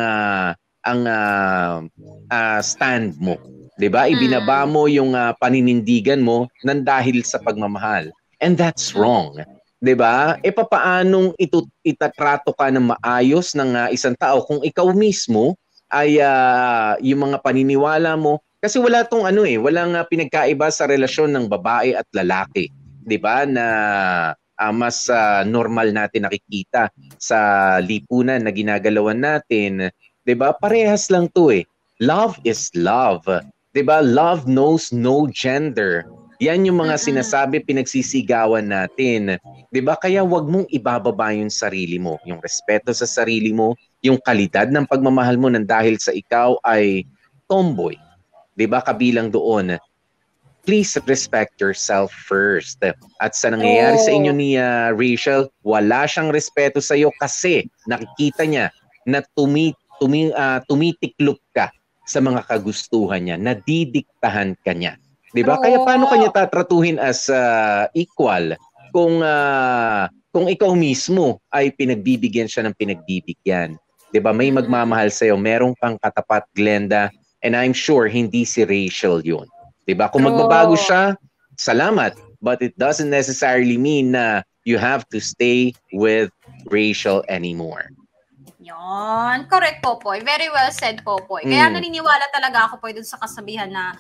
stand mo. 'Di ba? Ibinaba mo yung paninindigan mo nang dahil sa pagmamahal. And that's wrong. 'Di ba? Papaanong itatrato ka ng maayos ng isang tao kung ikaw mismo ay yung mga paniniwala mo, kasi wala tong walang pinagkaiba sa relasyon ng babae at lalaki, 'di ba? Na mas normal natin nakikita sa lipunan na ginagalawan natin, 'di ba? Parehas lang 'to eh. Love is love. 'Di ba? Love knows no gender. Yan yung mga sinasabi, pinagsisigawan natin. 'Di ba? Kaya wag mong ibababa yung sarili mo, yung respeto sa sarili mo, yung kalidad ng pagmamahal mo nang dahil sa ikaw ay tomboy. 'Di ba? Kabilang doon, please respect yourself first. At sa nangyayari sa inyo ni Rachel, wala siyang respeto sa iyo kasi nakikita niya na tumitiklop ka sa mga kagustuhan niya, nadidiktahan ka niya. 'Di ba? Kaya paano kanya tatratuhin as equal kung ikaw mismo ay pinagbibigyan siya ng pinagbibigyan? 'Di ba? May magmamahal sa iyo, merong pang katapat, Glenda, and I'm sure hindi si Rachel 'yun. 'Di ba? Kung magbabago siya, salamat, but it doesn't necessarily mean na you have to stay with Rachel anymore. Yon, correct, Popoy. Very well said, Popoy. Kaya naniniwala talaga ako po dun sa kasabihan na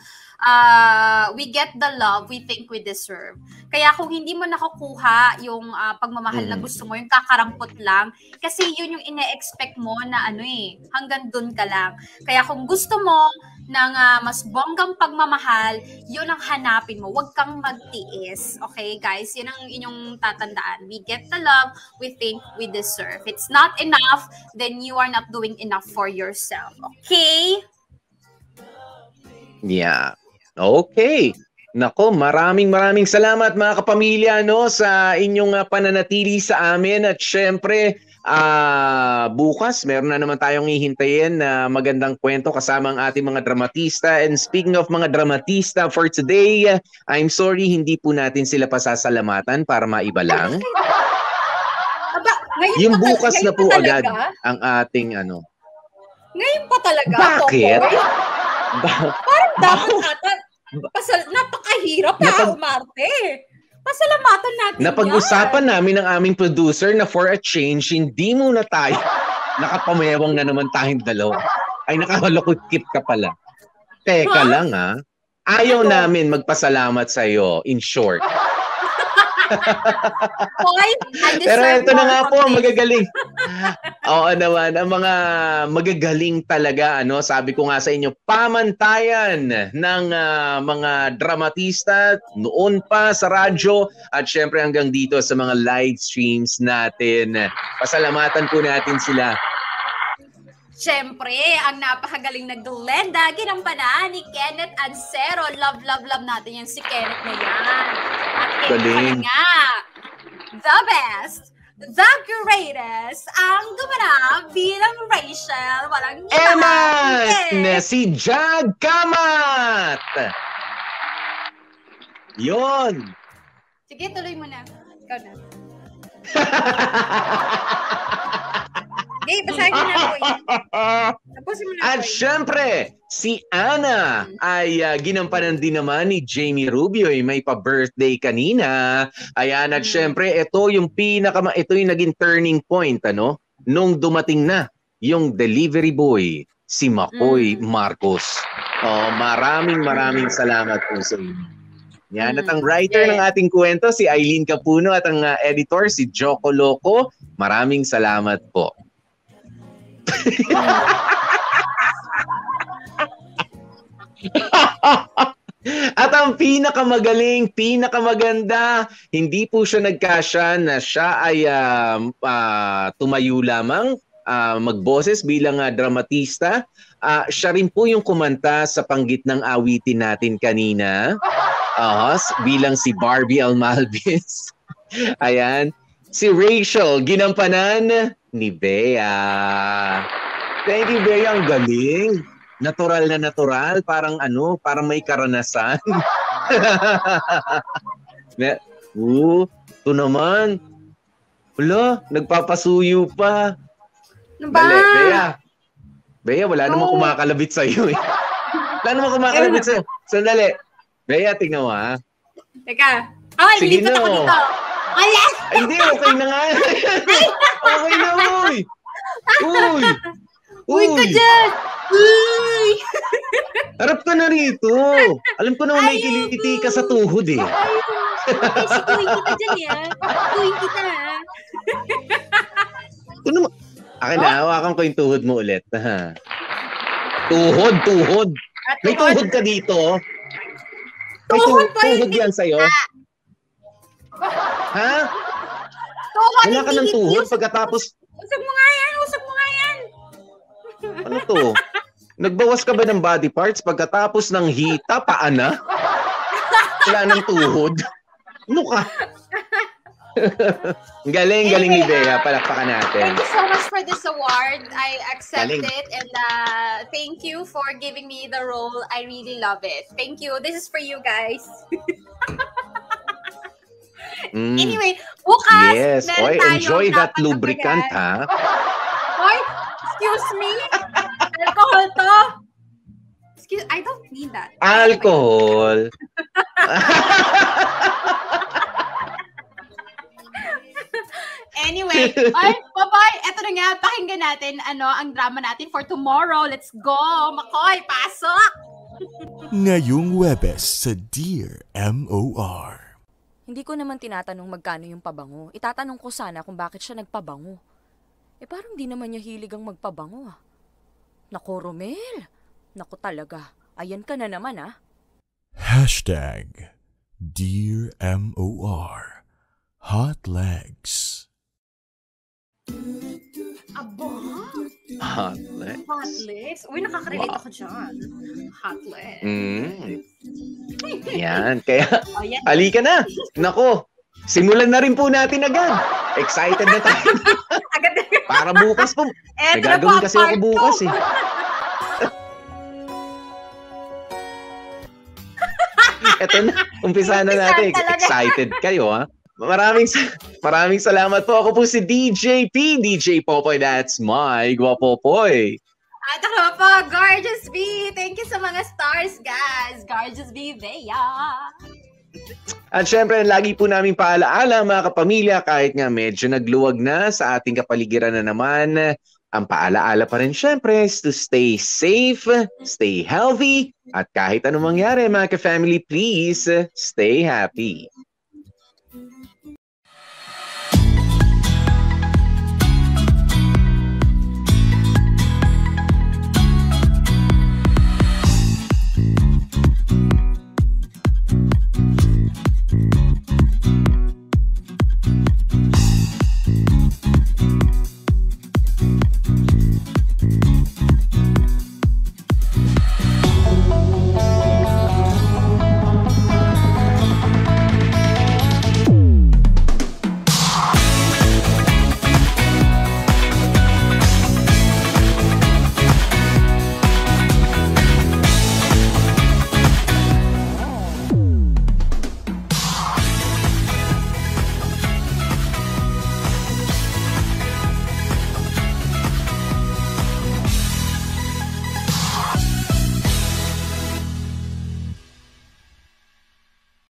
we get the love we think we deserve. Kaya kung hindi mo nakukuha yung pagmamahal na gusto mo, yung kakarampot lang, kasi yun yung ine-expect mo na hanggang dun ka lang. Kaya kung gusto mo ng mas bonggang pagmamahal, yun ang hanapin mo. Huwag kang magtiis. Okay, guys? Yun ang inyong tatandaan. We get the love we think we deserve. If it's not enough, then you are not doing enough for yourself. Okay? Yeah. Okay. Nako, maraming salamat mga kapamilya sa inyong pananatili sa amin, at syempre bukas meron na naman tayong hihintayin na magandang kwento kasama ang ating mga dramatista. And speaking of mga dramatista for today, I'm sorry hindi po natin sila pasasalamatan para maiba lang. Yung bukas na po agad ang ating Ngayon pa talaga? Bakit? Parang dapat ata napakahirap umarte. Pasalamatan natin Napag-usapan namin ng aming producer na for a change, hindi muna tayo. Nakapamewang na naman tayong dalawa. Ay, nakahalukot-kip ka pala. Teka lang Ayaw namin magpasalamat sa iyo, in short. Pero ito na nga po ang magagaling. Oo naman, ang mga magagaling talaga. Sabi ko nga sa inyo, pamantayan ng mga dramatista noon pa sa radyo, at syempre hanggang dito sa mga live streams natin. Pasalamatan po natin sila. Siyempre, ang napakagaling na Glenda, ginampanan ni Kenneth Ancero. Love natin yan si Kenneth na yan. At ito nga, the best, the greatest, ang gumanap bilang Rachel. Walang Eman! Si Jag Kamat! Yon! Sige, tuloy mo na. Ikaw na. Sige, basahin mo na po yan. Tapusin mo na At po yan. syempre, si Ana ay ginampanan din naman ni Jamie Rubio. May pa-birthday kanina. Ayan, at syempre, ito yung naging turning point, nung dumating na yung delivery boy, si Makoy Marcos. Maraming salamat po sa inyo. Yan, at ang writer ng ating kwento, si Eileen Capuno, at ang editor, si Joko Loco. Maraming salamat po. At ang pinakamaganda, hindi po siya nagkasya na siya ay tumayo lamang magboses bilang dramatista. Siya rin po yung kumanta sa panggitnang awitin natin kanina. Bilang si Barbie Almalvis. Ayan. Si Rachel, ginampanan ni Bea. Thank you, Bea. Ang galing. Natural na natural. Parang may karanasan. Ito naman. Wala, nagpapasuyo pa. Dali, Bea, wala namang kumakalabit sa'yo eh. Wala namang kumakalabit sa'yo. Sandali. Bea, tingnan mo ha. Teka. Ay, Sige lipat ako na. dito. Ay, Hindi, okay na nga. Okay na, uy. Uy ka dyan. Uy. Harap ka na rito. Alam ko naman may kiliti ka sa tuhod eh. Okay, siguin kita dyan Siguin kita Ito naman. Akin na, hawakan ko yung tuhod mo ulit. Ha? Tuhod. May tuhod ka dito. May tuhod yan sa'yo. Ha? Tuhod, Wala ka ng tuhod pagkatapos... Usap mo nga yan. Ano to? Nagbawas ka ba ng body parts pagkatapos ng hita, paa na? Wala ng tuhod? Ano ka? Galing ni Bea. Palakpakan natin. Thank you so much for this award. I accept Galing. it, and thank you for giving me the role. I really love it. Thank you. This is for you guys. Anyway, bukas, Yes. meron Oy, tayong enjoy that dapat lubricant, abagan. ha? Oy, excuse me? Alcohol to? I don't need that. Alcohol. Anyway, ay, bye-bye. Eto na nga, pakinggan natin ang drama natin for tomorrow. Let's go. Makoy, pasok! Ngayong Webes sa Dear MOR. Hindi ko naman tinatanong magkano yung pabango. Itatanong ko sana kung bakit siya nagpabango. Parang di naman niya hilig ang magpabango. Naku, Romel. Naku talaga. Ayan ka na naman Hashtag Dear MOR. Hot legs. Aba? Hot legs. Hot legs? Uy, nakaka-relate ako dyan. Hot legs. Yan. Kaya, Oh, yan. halika na. Nako, simulan na rin po natin agad. Excited na tayo. Agad na. Para bukas po. May Eto na po gagawin ang kasi ako part bukas two. eh. Eto na, umpisa na natin. Talaga. Excited kayo ha. Maraming salamat po. Ako po si DJ P. DJ Popoy, that's my Guapopoy. At ako po, Gorgeous B. Thank you sa mga stars, guys. Gorgeous B, Bea. At syempre, lagi po namin paalaala mga kapamilya, kahit nga medyo nagluwag na sa ating kapaligiran na naman, ang paalaala pa rin syempre is to stay safe, stay healthy, at kahit anong mangyari mga ka-family, please stay happy.